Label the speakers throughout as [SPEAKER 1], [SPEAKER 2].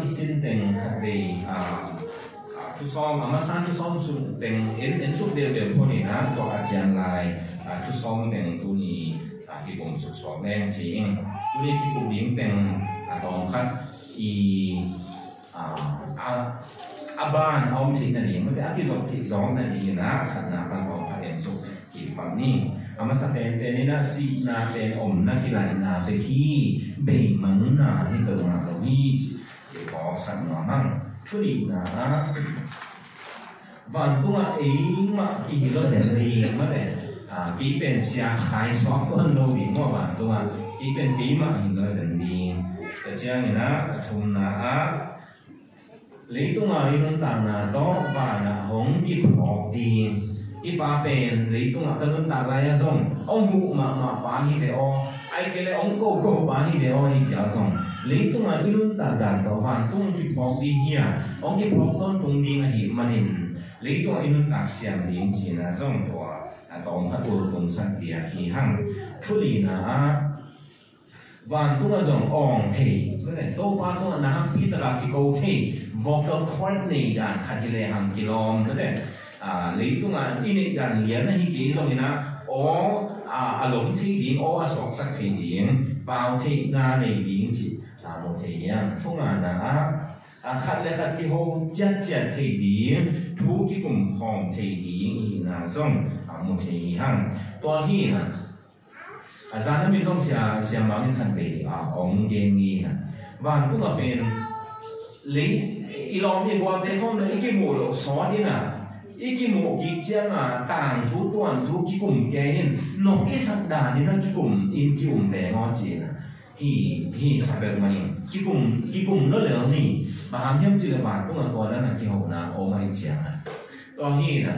[SPEAKER 1] isin teng khade chu som ama san chu som su teng en su de phoni na to ajian lai chu som teng tu ni ki bom su so leng jing tu ni ki bom ding teng tong khat i aban om thi na ni ma ki zong thi zong na ni na khat na kan tong khat en su ki pam ni ama sa ten ni na si na ten om na ki lai na fe ki be mang na ni ko na lo ni ki ko san na mang thu li na van tung ấy mà kỳ lo rèn luyện mà để kỳ bên xia khai xóa con đâu bị mua van tung kỳ bên kỳ mà kỳ lo rèn luyện cái chuyện này na chung na lấy tung lấy tung tàng na đó và na hong kỳ học tiền kỳ ba bên lấy tung cái tung tàng lại xong ông mụ mà phá hi để ai cái này ông cô phá hi để hi kia xong lấy tung lấy tung tàng đàn đó van tung kỳ học đi nhia ông kỳ học con tung đi mà hi mà hình lấy tung in tác xem liên chỉ là giống của tổng các tổ công sản địa khí hằng处理na van tung là giống ong thì cái này đâu qua tung là nam phi tờ cái câu thì vocal cord này đàn khát đi lên hàng kilo cái này lấy tung là in đàn liền là những cái giống như na lồng thì điện sọc sắc thì điện bao thì na này điện chỉ một thì nhá không là khát lấy khát cái hồ chặt thì điện thu cái cùng hòm thì điện là giống một thì hằngตัวที่นะอาจารย์นั้นมีต้องเสียมาในทันทีองเกงีนะวันก็เป็นลิอีลอมอีกว่าเป็นห้องนั้นอีกหมู่สอนที่น่ะอีกหมู่กิจยังต่างทุกตัวทุกกลุ่มแกนี่นกอีสัปดาห์นี่นั่นกลุ่มอินกลุ่มแบ่งออกจีนะที่สัปดาห์นี้กลุ่มนั่นเลยนี่บางอย่างจีละบาทตัวตัวนั้นกี่หกนะโอ้ไม่เจียงตัวนี้นะ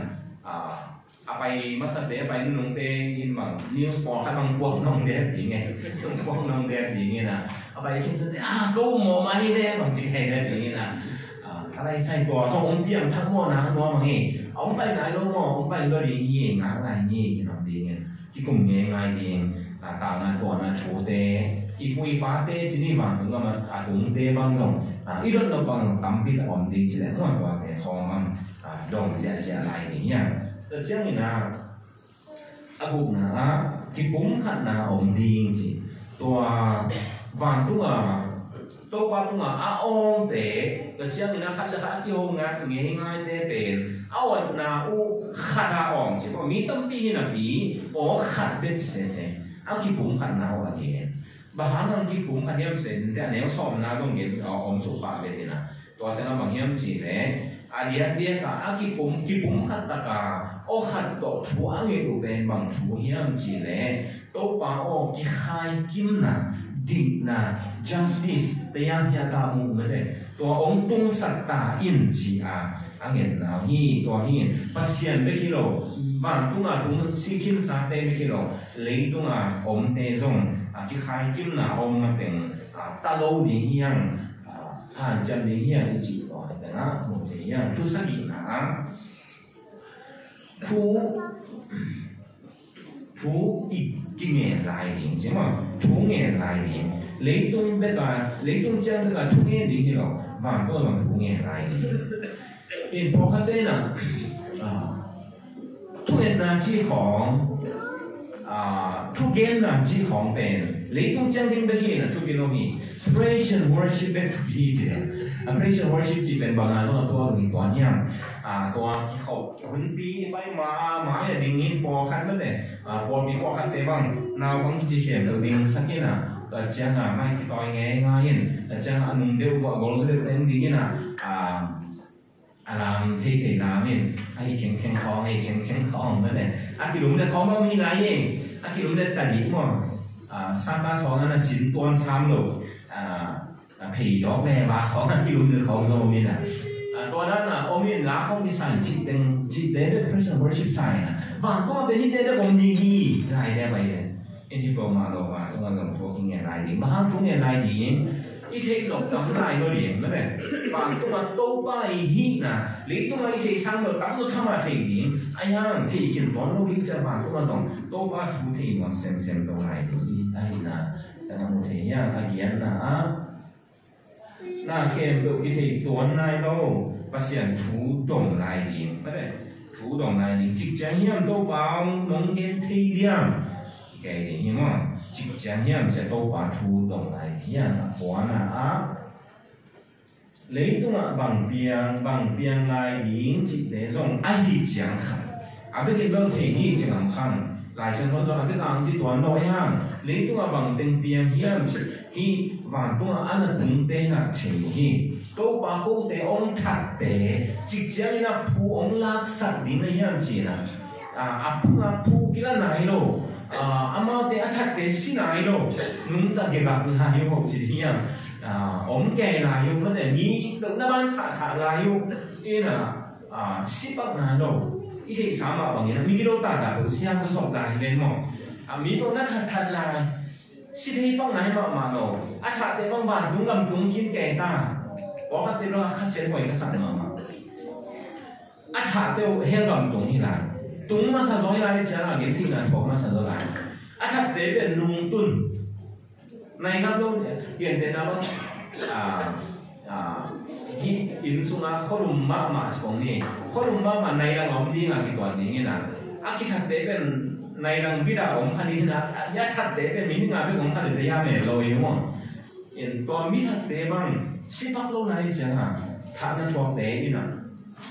[SPEAKER 1] ไปมาสัตเดไปนุ่งเตยินบางนิวส์ปอร์ขันบางพวกน้องเด็กอย่างเงี้ยต้องพวกน้องเด็กอย่างเงี้ยนะไปคิดสัตเดก็หมอมาให้เด็กบางทีให้เด็กอย่างเงี้ยนะอะไรใส่ตัวส่งองค์เพียงทั้งหมดนะน้องบางทีองค์ไปไหนลูกหมอองค์ไปก็ดีเงี้ยงานอะไรเงี้ยน้องดีเงี้ยที่กลุ่มเงี้ยง่ายดีต่างกันตัวนั้นโชว์เตอีปุยป้าเตจีนี่บางก็มาตรงเตบางส่งอีรุ่นเราบางตั้มพิษอ่อนดีจีแหละน้อยกว่าแต่ทองมันดองเสียอะไรอย่างเงี้ยแต่เจ้านี่นะบุกนะที่ปุ้งขัดนะองดีจริงตัววันตัวว่าตัวองเตะแต่เจ้านี่นะขัดเลยขัดที่ห้องงานง่ายๆเตะเป็นเอาวันนะขัดองใช่ป่ะมีตั้มปีนะปีขัดเป็นเส้นที่ปุ้งขัดนะอะไรบางครั้งที่ปุ้งขัดยังเส้นแต่แนวซ้อมนะต้องเก็บองสุภาพไปเลยนะตัวแต่ละบางอย่างจีเลยdia ka kipum khat ka khat to chuang nge lu ben bang chu hiam chi le to pa ki khai kim na din na justice te yang ya ta mu le to ong tung sat ta in chi angen na hi to hi pasien be kilo bang tung si kin sa te be kilo le tung om te zong ki khai kim na ong ma teng ta lo di yang chân đi hiện chỉ gọi là một cái thu sát định là thu kinh nghiệm lại điểm chứ mà thu nghiệm lại điểm lấy tung chân tức là thu nghiệm điểm hiểu và tôi là thu nghiệm lại điểm in bao khát đây là thu nghiệm là chỉ khoảng thu kiến là chỉ khoảng bền lấy tung chân đến bây giờ là thu kiến đâu nhỉ praise and worshipเป็นทุกที่จีpraise and worship จีเป็นบางงานตัวหนึ่งตัวเนี่ยตัวที่เขาคนปีไปมาอย่างนี้พอคันแล้วเนี่ยพอมีพอคันเต็มบ้างนาวบางทีเขียนตัวดิ่งสักนิดนะแต่เจ้าหน้าไม่ต่อยง่ายแต่เจ้าหน้านุ่มเดียวว่า goals เดียวเต็มดีนะอารามที่น้ำเนี่ยให้แข็งคอให้แข็งคอนั่นแหละกิลุมเนี่ยเขาไม่มีอะไรเองกิลุมเนี่ยตัดดิ่งมั้ง382นั่นสินตัว3ลูกผีดอกแม่มาเขากิลุมเนี่ยเขาโซมินตัวนั้นโอมินล้าเขามีสารจิตเต้ด้วย person worship ใส่บางก็เป็นที่เต้ด้วยองค์ดีๆลายได้ไปเลยอินที่โปรมาบอกว่าต้องการพวกเงี้ยลายดีบางพวกเงี้ยลายดีอีเทคหลบตั้งลายก็ดีไม่เป็นบางตัวโตไปหินะหรือตัวอีเทคสั่งเราตั้งตัวทำมาเทดีไอ้ยังเทคินตอนเราวิ่งจะบางตัวต้องโตไปชูเทมันเซมตัวลายดีไอ้นะแต่เราเทียนไอ้ยันนะ那看到佢哋短来咯，不想主动来临，不对，主动来临，即将向都包农业体量，嘅點啊？即將向就都把主動來向啊，關啊！你都啊bằng biang來臨即那種愛的講行，啊，俾佢都提議就咁行，來生嗰種啊，啲人即段落樣，你都啊bằng定biang向去還都啊按那等地那提議，都把嗰地往塔地，即將那鋪往垃圾點那樣子啦，啊鋪幾多奶咯？amal te atat te sinai lo nung ta ge bak na yo ho chi hiam om ke na yo ma de mi lo na ban tha la yo ina sipak na lo i te sama bang ina mi lo ta da ko siang so da hi mo mi to na tha la si te bang nai ma lo atha te bang ban dung gam dung kin ke ta wa kha te lo kha sen hoi ka san ma atha te he gam dung hi la tung mà sao rồi lại chả là cái thing là chọc mà sao rồi lại thật tế về nung tuần này các luôn hiện tại nào in xuống á khó lùm mà chồng này khó lùm mà này là ngọc đi là cái toàn này như nào cái thật tế về này là biết là ông khăn đi nào nhất thật tế về mình là biết ông khăn để ra mẹ rồi đúng không hiện toàn biết thật tế bằng ship up lâu này chẳng hạn thật là chọc tế như nào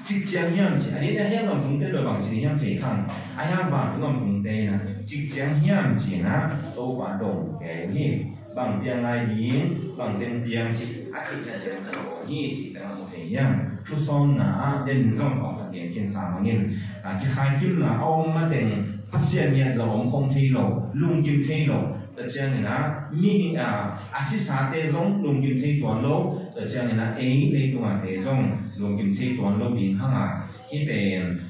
[SPEAKER 1] 即將向前，啊！你咧香港本地來往前向前看，啊香港咁本地呢，即將向前啊，都把動嘅呢，bằng biang lai yến, bằng tên biang chỉ, ác thị là sẽ khẩu như chỉ là một thể dạng, chút son là đến trong vòng phát triển trên xã hội nhân, cái hai kim là ông mà tên phát triển nhận ra ông không thi lộ, lung kim thi lộ. Tại sao này là mi assistant tế giống lùng kim thi toàn lô tại sao này là ấy đây cũng là tế giống lùng kim thi toàn lô biến hăng khi bên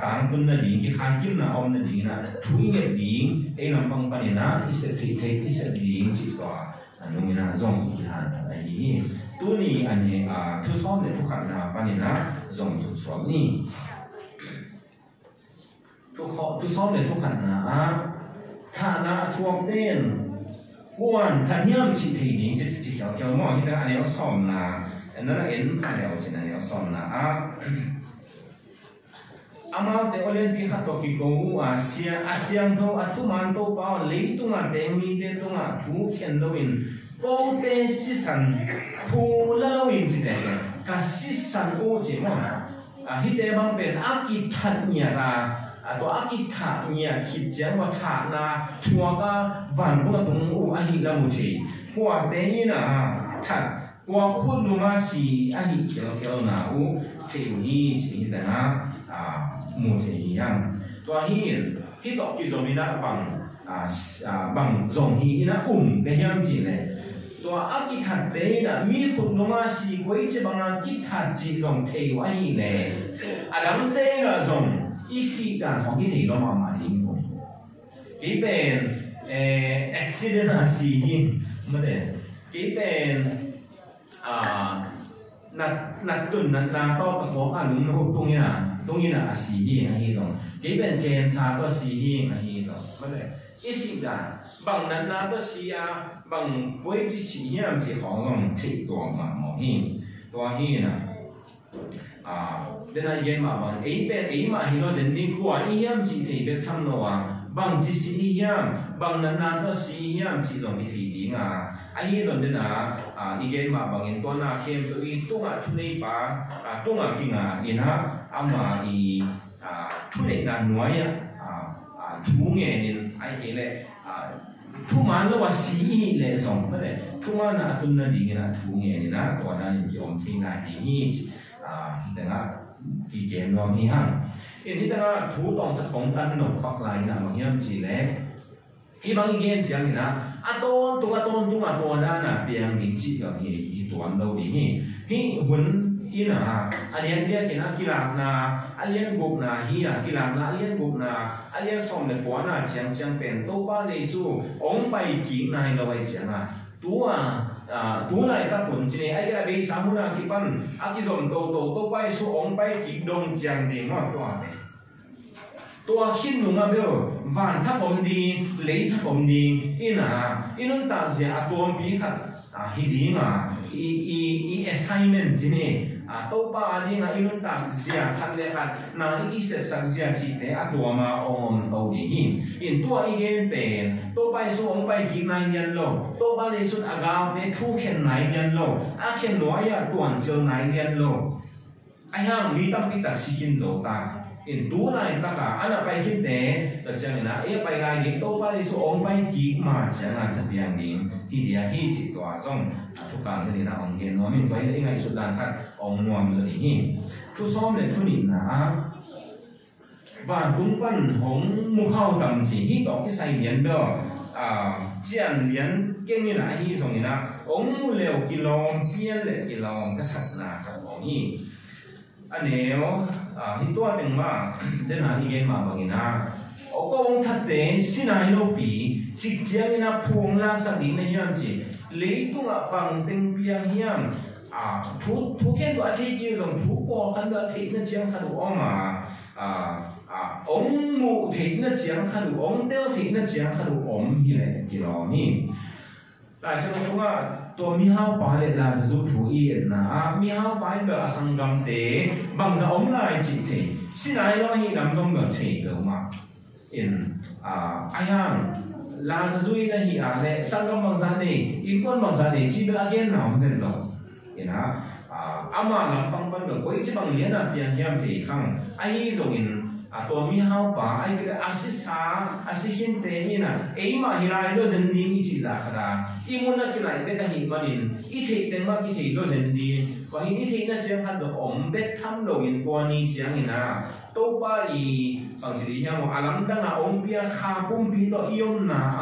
[SPEAKER 1] táng quân là điện cái khai kim là ông là điện là chui nghiệp điện ấy làm bằng bằng này là ít sẽ thị thế ít sẽ điện chỉ tỏa lùng là giống cái hàn là gì tu ni anh ấy thu xóm để thu khẩn là bằng này là giống sụt xuống ni thu xóm để thu khẩn là thà na thuộc tên quan thà hiểm chỉ thì đến chỉ theo mọi cái anh ấy xóm là nó là em anh ấy chỉ là xóm là amal te olen pi khat to ki ko asiang to atuman to pa le tu nga te mi te tu nga thu khen lo in ko te si san thu la lo in chi te ka si san o che mo hi te bang pen aki that nya ra to akitha nya khit jang wa tha na chua ka van bu tung u a hi la mu thi kwa te ni na that kwa khut lu ma si a hi kyo na u te ni chi da na mu thi yang to hi to ki zo mi na bang zong hi na ke yang chi le to akitha te na mi khut lu ma si koi che bang akitha chi zong the wa hi le adam te la zong 依時間ของที่สี่เรามาดีมั้งกี่เป็นaccident 啊事件ไม่ได้กี่เป็นนักตุนนักต่อกับหัวข้าลุงนู่นตรงนี้นะ事件啊呢種幾เป็น檢查個事件啊呢種ไม่ได้依時間บางนั้นก็事啊บางไว้ที่事件唔係ของ種鐵ตัว嘛冇hinตัวhinนะđến nay game mà bằng ấy bên ấy mà thì nó dần đi qua ý em chỉ thấy biết thăm nó bằng chỉ sĩ ý em bằng lần nào đó sĩ ý em chỉ dùng thì tiếng ấy rồi đến ý game mà bằng những con game tự ý tung chút này bà tung kinh yên mà ý chút này là nói chú nghe nên ai kể lại chú mà nó là sĩ ý lệ sống đấy chú mà là tuân là đi là chú nghe nên toàn là những cái ông thiên là ý thế là kỳ kiện lo hi hăng, ini tengah thủ tong thật công tan nộp bạc lại là bằng nhau chỉ lẽ, khi bằng cái chuyện gì na, tôn na na biang định chỉ ở thì tuần đâu đi hi huấn hi na, alien dia kena kilam na, alien gục na hi na kilam na alien gục na, alien som le kuan na chiang pen to ba le su, ông bay kỹ này là bay chiang tú này ta phun chỉ này ai cái bây sáng hôm nay pan aki zom to bay su ông bay kỹ đông chàng đi mà tua hin nung à biểu van tháp ông đi lấy tháp ông đi ina inun ta zia atom pi khát hi đi mà assignment gì nè tàu ba đi nga inun tạm zia khát lệ khát na xếp sang zia chỉ thế tua mà ông tàu đi in tua igen pen tàu bay số ông bay kỹ này nhân lo tàu ba lấy số agao để thu khen này nhân lo khen nói tuần chiều này nhân lo ai hàng lý tâm bị tắc xin dấu ta in tu này ta cả anh bay khen thế là chẳng là bay lại đi tàu ba lấy số ông bay kỹ mà chẳng là thật bien đi thì dia hi chỉ tòa xong thu càng cái này là ông nghe nói mình bay lấy ngay số đàn khác ông nuông rồi đi thu xóm để thu nhìn là và đúng văn hồng mu khâu tầm chỉ hít đó cái sai liền đó chiên liền cái như là hi xong như là ông mu lều kilo biên lệ kilo cái sạch là cái ông hi anh nếu hít toa từng mà đến là hi cái mà bằng na ông thật tế xin ai đâu bị chỉ chiang na phuong la sa đi này hiam chỉ lấy tung bằng tiếng biang hiam thu khen đó thì kia dòng thu bỏ khăn đó thì nó chiang khăn đó mà ông mù thì nó chiang khăn đó ông đeo thì nó chiang khăn đó ông như này kiểu này tại sao chúng ta tôi mi hao bài là sử dụng thú yên na mi hao bài là sang gam tế bằng giờ ông lại chỉ thì xin ai đó hi làm trong gần thì được mà in ai hàng là sử dụng này hi lệ sang gam bằng giờ này in con bằng giờ này chỉ được again nào không được đâu in ama làm bằng bằng được có ít bằng liền là tiền hiam thì không ai dùng in tôi mi hao ba ai cái assist thế như na ấy mà hiện nay nó dần đi chỉ ra khara imun nó cái lại cái hình mà in ít thì cái mà cái thì nó dần đi và hiện ít thì nó chỉ khăn được ổn bet tham đồ in qua ni chẳng như na tôi ba ý bằng gì nhau mà làm đang là ông bia khá bung bì đó yêu na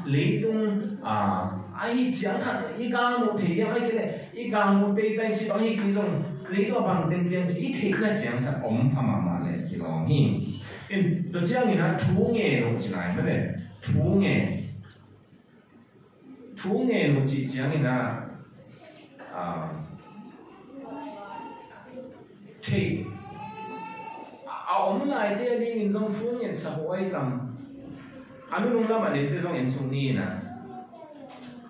[SPEAKER 1] lấy tung ai chẳng khăn ý gang một thì ai cái này ý gang một đây đây chỉ bằng ý cái dùng lấy đó bằng tiền tiền chỉ ít thì nó chẳng khăn ổn mà này cái đó hi đó chẳng như là chú nghe nó chỉ lại mấy này chú nghe nó chỉ chẳng như là thì ông lại đây đi nhìn trong chú nghe sao vậy tầm anh nung làmอะไรที่trong em sung ni na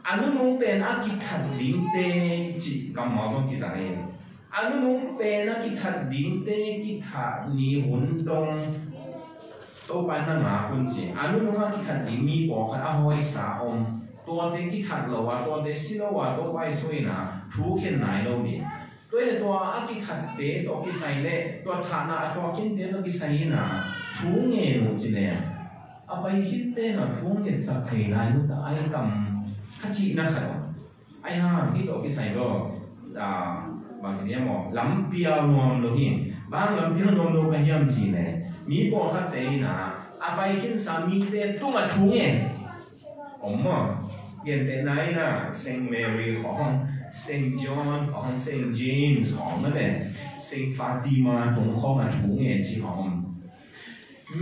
[SPEAKER 1] anh nungเป็นอากิทัดดิ้งเตจิกำมาtrongที่ไหนanh nungเป็นอากิทัดดิ้งเตกิทัดนี่หุ่นตรงตัวไปนั่งหาคนจีanh nungอากิทัดดิ้งมีบอกกันเอาไว้สาอมตัวเด็กกิทัดเราว่าตัวเด็กสิเราว่าตัวไปช่วยนะทุกข์แค่ไหนเราดิตัวอากิทัดเตตัวกิใส่เล่ตัวฐานะตัวกินเตตัวกิใส่นะทุกข์เงี้ยหนูจีเลยไปคิดเต้นอ่ะช่วงเย็นสักทีไรนู้นแต่ไอ้กำขจีนะครับไอ้ห่าที่ตัวที่ใส่ก็บางทีเนี่ยหมอล้ำเปียวรวมเลยบางล้ำเปียวรวมเลยกันยังจีเนี่ยมีพอขัดเต้นนะไปคิดสามีเต้นตุ้งอ่ะช่วงเย็นผมอ่ะเย็นเต้นไหนนะเซนต์แมรี่ของเซนต์จอห์นของเซนต์เจมส์ของนั่นแหละเซนต์ฟาติมาตรงข้อมาช่วงเย็นจีของ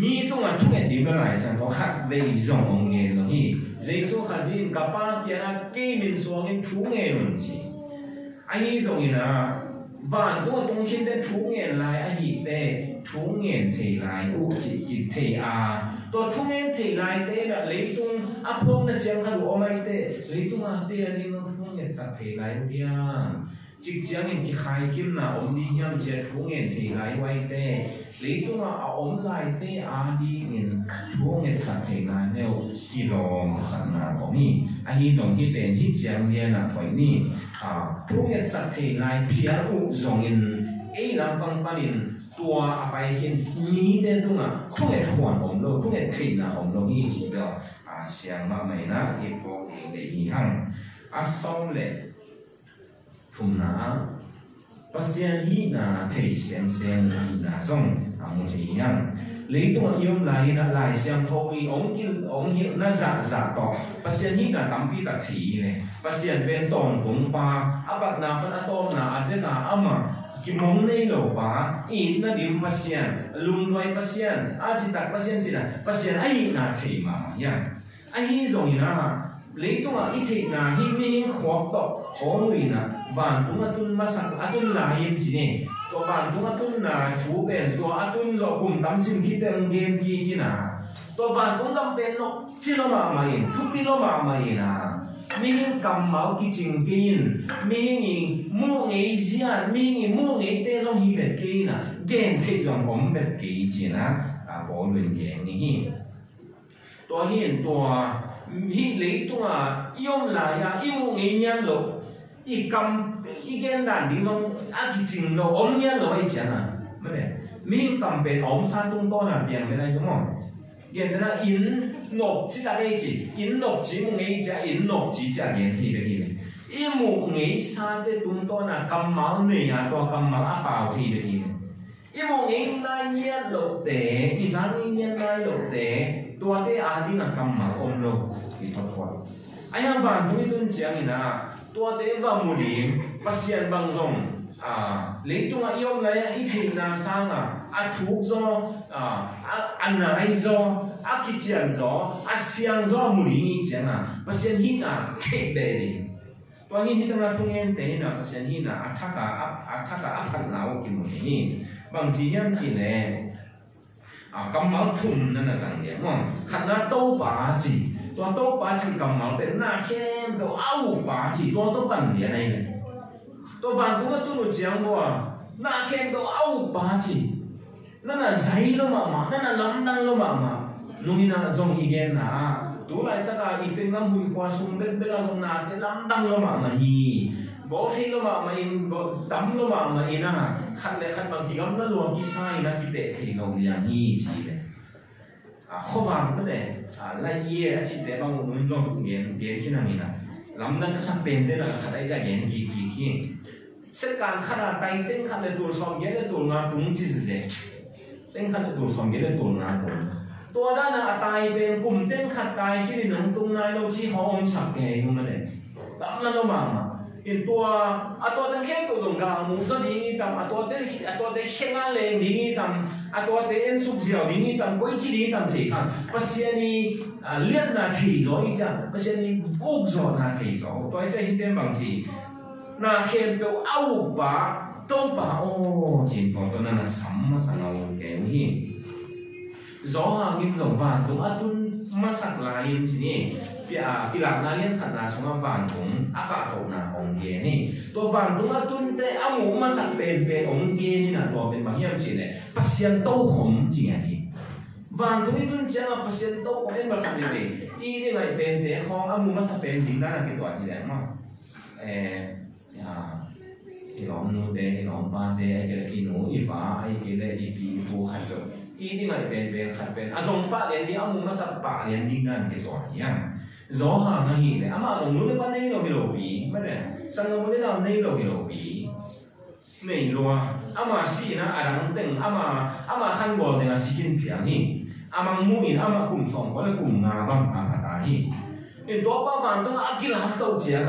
[SPEAKER 1] มีตัวทุกอย่างดีไม่ไหลสันก็ขัดเวย์ส่งเงินลงที่เจ้าสุขาจินกับป้าเกี่ยนะเกมินส่งเงินทุกเงินลงที่ไอ้นี่ส่งเงินนะวันตัวตรงคิดได้ทุกเงินไล่ไอ้หีได้ทุกเงินเทไล่อุจิกิเทตัวทุกเงินเทไล่เต้น่ะเลยตรงพวกนั้นเชียงขัดหัวไม่เต้เลยตรงเต้อันนี้น้องทุกเงินสักเทไล่เดียวจิกเชียงเงินที่ใครกินนะดีเยี่ยมเชียทุกเงินเทไล่ไว้เต้lấy tung là ông lại tê đi nhìn chúa nghe sạch thì là nêu kilo sạch là có ni anh dùng cái tiền hít chiang liền là phải ni chúa nghe sạch thì lại phía u dùng in ấy làm bằng bằng in tua bài hiện ní đến tung là chúa nghe khoản ông đâu chúa nghe thì là ông đâu như chỉ đó xiang mà mày na cái bộ để đi hăng xong lệ thùng na bác sĩ hi na thầy xem na xong một thì nhang lấy tung yêu lại xem thôi ông hiểu na giả tỏ bác sĩ hi na tắm pi cả thị này bác sĩ bên tòn cũng ba bác na phân atom na thế na ama cái mông này đâu ba ít na điểm bác sĩ luôn nói bác sĩ chỉ đặt bác sĩ gì là bác sĩ ai na thầy mà nhang ai rồi na lấy tung ít thì na hi mi khoác đó có người na và tung atun masak atun lain sini to van tung atun na chú ben to atun zo kum tam sim ki tem game ki na to van tung tam ben no chilo ma mai thu pi lo ma mai na mình cầm máu cái trình kinh mình mua ngày gì mình mua ngày tết trong hi vật kia nè ghen thích trong ống vật kia chỉ là bỏ luyện ghen này tôi hiện tôi hi lấy tôi用来一mua ngày nhân lộ一cầm一件难的种cái trình lộ ống nhân lộ hay钱咩咧？mình cầm bên ống san tung to là biển bên này đúng không? Hiện tại là in nộp chỉ là cái gì? In nộp chỉ một ngày giá in nộp chỉ giá hiện thị về thị. In một ngày san cái tung to là cầm máu này to cầm máu áp vào thị về thị. In một ngày nay nhiên lột tế, in sáng nhiên nay lột tế, to cái đi là cầm máu ôm lô thì thật quá. Anh em vàng tôi tuân chiang như nào? To cái vào mùa điểm phát hiện bằng rồng lấy tung yêu này ít thì là sang thuốc do ăn này do cái chuyện do xiang do mùi như thế nào và xem hiện thế bề đi tôi hiện hiện là trung nhân thế nào và xem hiện thắc phật nào cái mùi như bằng chỉ nhân chỉ này cầm máu thùng nên là rằng điểm không khăn là tô bá chỉ tôi tô bá chỉ cầm máu bên na khen đồ áo bá chỉ tôi cần điểm này tôi vàng cũng tôi nói chuyện qua na khen đồ áo bá chỉ nó là giấy lo mà nó là lắm đăng lo mà nung na dòng ý kiến tú lại tất cả ý kiến lắm mùi qua sung bên là dòng na cái lắm đăng lo mà hi bỏ thế lo mà in bỏ tắm lo mà in khăn để khăn bằng kỳ gấm nó luôn kỳ sai nó kỳ tệ thì ngầu liền hi chỉ đấy không bằng cái đấy lại ye chỉ để bằng một người lo cũng nghiền khi nào mình lắm đăng cái sắc bền đấy là khăn đấy ra nghiền kỳ sẽ càng khăn là tay tên khăn để tụi xong nghĩa để tụi ngà đúng chỉ gì tên khăn tụi xong nghĩa là tụi ngà tụiตัวด้านตายเป็นกลุ่มเต้นขัดตายที่ในหนังตรงนั้นเราชี้ห้องสักแก่ตรงนั้นเลยตามนั้นเรามาเห็นตัวตัวเต้นแค่ตัวตรงกลางมุมส่วนนี้ตามตัวเต้นเข่งอะไรนี้ตามตัวเต้นสุกเสียวนี้ตามก้อยจีนี้ตามที่กันภาษานี้เลี้ยนนาทีจ่ออีจ้าภาษานี้กุกจ่อนาทีจ่อตัวไอ้เจ้าหินเต้นบางทีนาเข็มเปล่าเอาปะโตปะโอ้จริงตัวนั้นน่ะสัมมาสังเอาแก่หินgió hàng nghiêm dòng vàng cũng atun masak lain sini pilar nalian khana sunga vàng cũng aka ho na ong ge ni to vàng cũng atun te amu masak pen ong ge ni na to pen bang yam chi ne pasien to khom chi ni vàng cũng itun chang pasien to khom en ba kham ni i ni ngai pen te khong amu masak pen ding na ki to ti le ma cái lỏng nu đen cái lỏng ba đen cái nụ y ba ai cái này y pi tu khai được y đi lại bên khai bên dòng ba đen thì ông muốn sắp ba đen đi ngang cáiตัวอย่างgió hàng nó hiện này ama dòng núi nó ban này nó cái lỗ bì mấy này sang nó mới làm này nó cái lỗ bì này luôn ama si na arang teng ama khăn bò này là si kinh phiền hi ama mũi ama cùng sòng có là cùng ngà băng ta hi cáiตัวba vàng tôi akil hát tàu chiang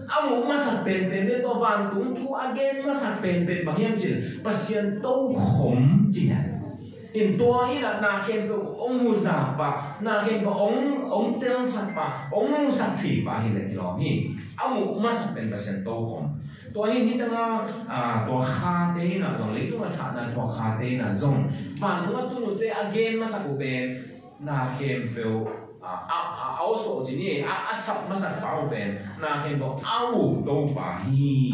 [SPEAKER 1] amu masak pen để to van cũng thu again masak pen bằng hiểm chỉ pasien tâu khom chỉ này in tua ý là na khen cái ông mu giả ba na khen cái ông tên sạch ba ông mu sạch thủy ba hiện tại đó hi amu masak pen pasien tâu khom tua hi ni tanga tua kha te na dòng lấy tua thà na tua kha te na dòng van tua tu nu te again masak pen na khen cái áo sổ chỉ như sắp mà sắp bảo bên na cái đó áo đâu bà hi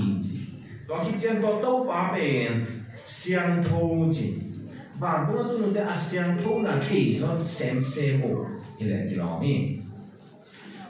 [SPEAKER 1] đó khi chân đó đâu bà bên xiang thô chỉ và bữa tôi nói là xiang thô là khi do xem bộ như là cái đó mi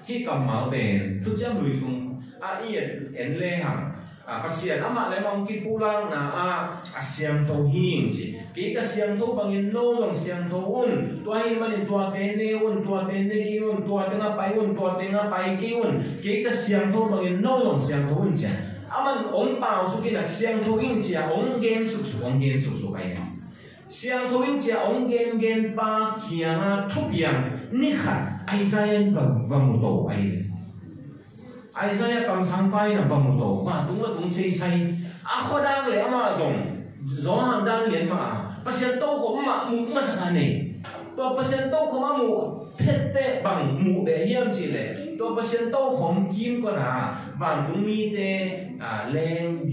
[SPEAKER 1] khi cầm máu bên thực ra người dùng yên en lê hàng pasien ama le mong ki pulang na siang tho hing chi ki ka siang tho bangin no jong siang tho un to hi manin to te ne un to te ne ki un to te nga pai ki un ki ka siang tho bangin no jong siang tho un cha aman ong pao su ki na siang tho ing cha ong gen su kai na siang tho ing cha ong gen pa kia thup yang ni khat ai sai va mu to ai ai saya cầm sang bay là vòng một tổ và đúng xây khó đang lấy mà gió hàng đang liền mà pasien to có mà mũ mà sao này to pasien to có mà mũ phết tệ bằng mũ để hiểm chỉ lệ to pasien to không kim có na và đúng mi tê lên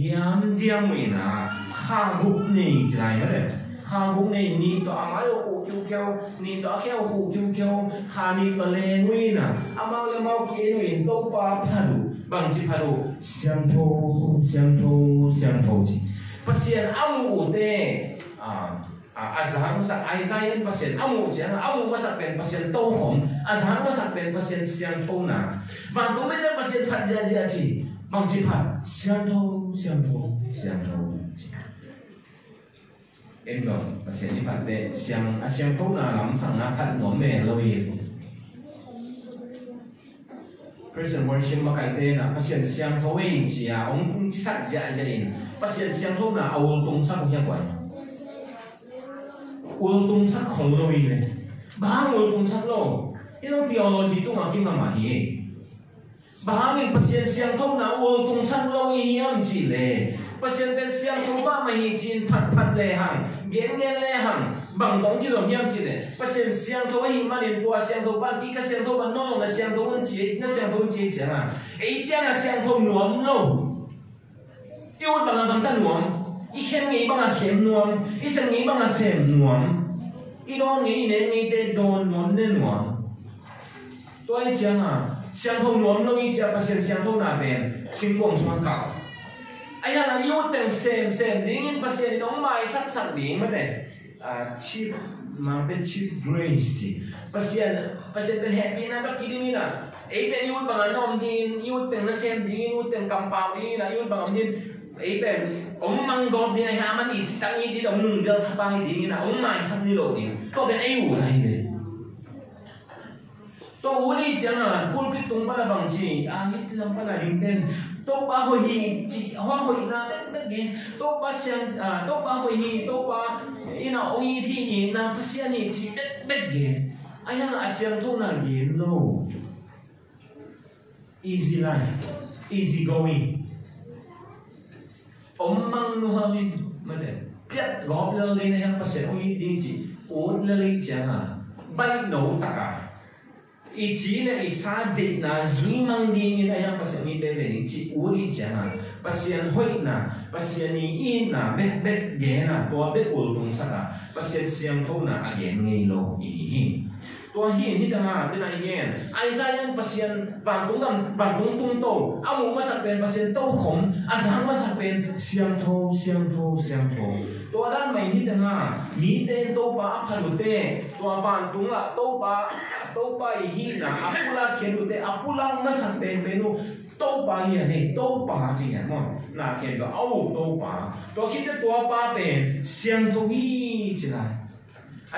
[SPEAKER 1] diam mình na khá hụt này chỉ này đấy khang bung này ni to amai o kiu kêu ni to kêu hu kiu kêu kha ni to le ngui na amau le mau ki ngui to pa phadu bang chi phadu xiang thâu chi pasien amu te azhar sa aizayan pasien amu chiang amu masak pen pasien to hom azhar masak pen pasien xiang thâu na và cũng biết pasien phat ja chi bang chi phat xiang thâu em rồi pasien ni phat te xiang thâu na lam sang na phat no me lo yi Present worship makai na pasien xiang thâu ei chia ông chỉ sắc ja in pasien xiang thâu na awul tung sắc yang quan ul tung sắc khong lo in le bang ul tung sắc lo ino theology tu ma kim ma hi bang in pasien xiang thâu na ul tung sắc lo i yam chi le pasien ben xiang thâu ba ma hi chin phat le hang gen le hang bằng đóng cái dòng nhang chỉ để phát hiện xiang thâu ấy mà liền qua xiang thâu ban cái xiang thâu ban nó là xiang thâu ăn chế nó xiang thâu chế chẳng à ấy chẳng là xiang thâu nuông đâu yêu bằng là bằng ta nuông ý khen nghĩ bằng là khen nuông ý sang nghĩ bằng là xem nuông ý đó nghĩ nên nghĩ để đồn nuông nên nuông tôi chẳng à xiang thâu nuông đâu ý chẳng phát hiện xiang thâu nào bên sinh quang xoan cạo ấy là yêu từng xem đi nhưng phát hiện đóng mai sắc đi mà đấy cheap mampet cheap grace pasien ben happy na ba kini na e ben yun bang anom din yun teng na sem din yun teng kampau din na yun bang din e ben ong mang god din ha man i tang i din ong nung del pa hi din na ong mai sang ni lo din to ben ai u lai de to u ni chang a pulpit tung pa na bang chi hit lang pa na ring ten to ba hoi hi chi hoi na bet ge to ba siang to ba hoi hi to ba ina ông yi thi ni na pasien ni chi bet ge aya asiang thâu na ge no easy life easy going ông mang nu ha ni ma de piat gop le le na pasien ông yi ding chi o le le chang a bai no taka i chỉ là i sa định na duy mang đi như này pasien ni be ni chi o ni chang a pasien hoi na pasien ni in na bet ge na to bet ul tung sa ka pasien siang thâu na again ngei lo i to hi da de na yen Isaiah pasien vàng tung to amu ma sa pen pasien to khom azang ma sa pen siang thâu to dan mai ni da mi ten to pa phalu te to vàng tung la to pa hi na apula khelu te apula ma sa pen benu to pa ni ne to pa ji ya mo na khen do au to pa to khi te to pa pen siang thâu hi chi lai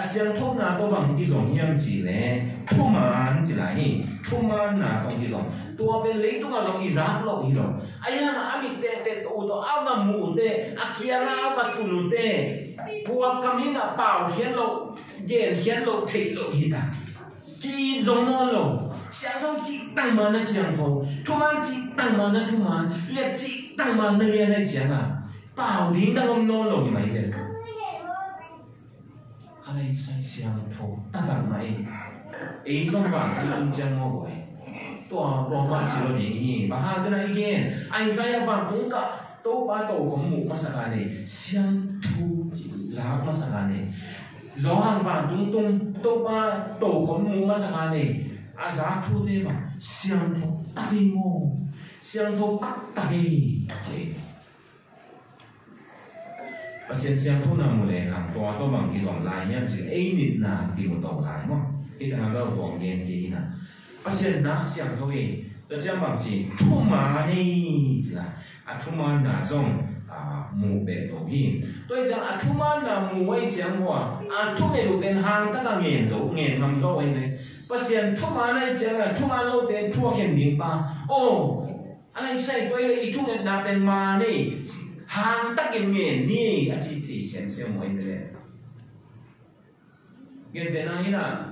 [SPEAKER 1] siang thâu na to bằng cái dòng nhang chỉ lệ thu man chỉ lại hi thu man na trong cái dòng tua bên lấy tung ở dòng ý giá lâu hi rồi ai là ami te tu to ama mu te akiana ba tulu te bua kamina pau hiến lâu thị lâu hi ta ki dòng nó lâu siang thâu chỉ tăng mà nó siang thâu thu man chỉ tăng mà nó thu man liệt chỉ tăng mà nó liệt này chẳng à bảo lính đang ôm nó lâu như vậy đấy khai sai xiang thâu ta bằng mày ấy trong vàng cái lâm giang ngô vậy tua mà chỉ lo gì mà hai cái này kia anh sai vàng cũng cả tô ba tổ không mù mà sao này xiang thu chỉ giá mà sao này gió hàng vàng tung tô ba tổ không mù mà sao này giá thu thế mà xiang thâu tắc đi ngô xiang thâu tắc đi chế pasien siang thâu na mule hàng toa to bằng cái dòng lại nhá chỉ ấy nịt na cái một đầu lại mà cái thằng đó dòng đen cái na pasien na siang thâu ấy tôi chẳng bằng chỉ thu mà này là thu mà na dòng mù bể tổ hin tôi chẳng thu mà na mù ấy chẳng hoa thu này được đến hàng tất cả nghiền nằm do ấy này pasien thu mà này chẳng thu mà lâu đến thu hiện điểm ba anh ấy say tôi là ít thu này na bên mà này hàng tắc cái nghề ni chỉ thì xem mọi người cái bên này là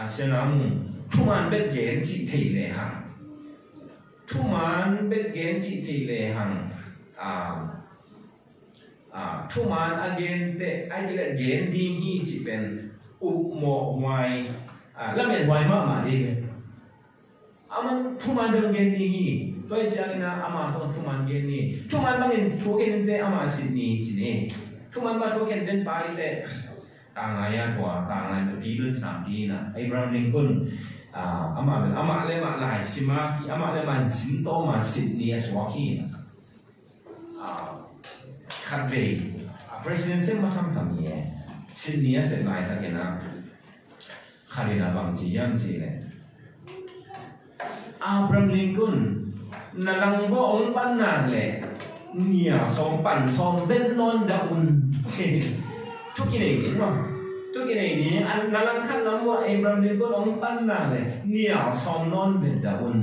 [SPEAKER 1] xem làm thu man biết gen chỉ thì lệ hàng thu man biết gen chỉ thì lệ hàng thu man again để ai cái gen đi hi chỉ bên mò hoài làm việc hoài mà đi aman thu man được gen đi hi tôi chẳng là ama không thu man gen ni thu man bằng thu gen để ama xin ni chỉ ni ทุมันมาทุกเห็นเป็นไปแต่ต่างไงตัวต่างไงปีเรื่อง3 ปีนะไอ้บรัมลิงกุนอามาเลยมาหลายสิมาอามาเลยมาสินโตมาสินีสวากีขัดเบย์ president เซมาทำนี้สินีเสร็จไหนทั้งนั้นขัดเลยนะบางทียังสิเลยอับราฮัมลิงกุนนั่งว่าองค์ปันนั่นเลยเนี่ยสองปันสองเดินนอนดาวุนทุกอย่างนี้มั้งทุกอย่างนี้อันนั่งขันนั่งว่าอับราฮัมลิงกุนองค์ปันนั่นเลยเนี่ยสองนอนเดินดาวุน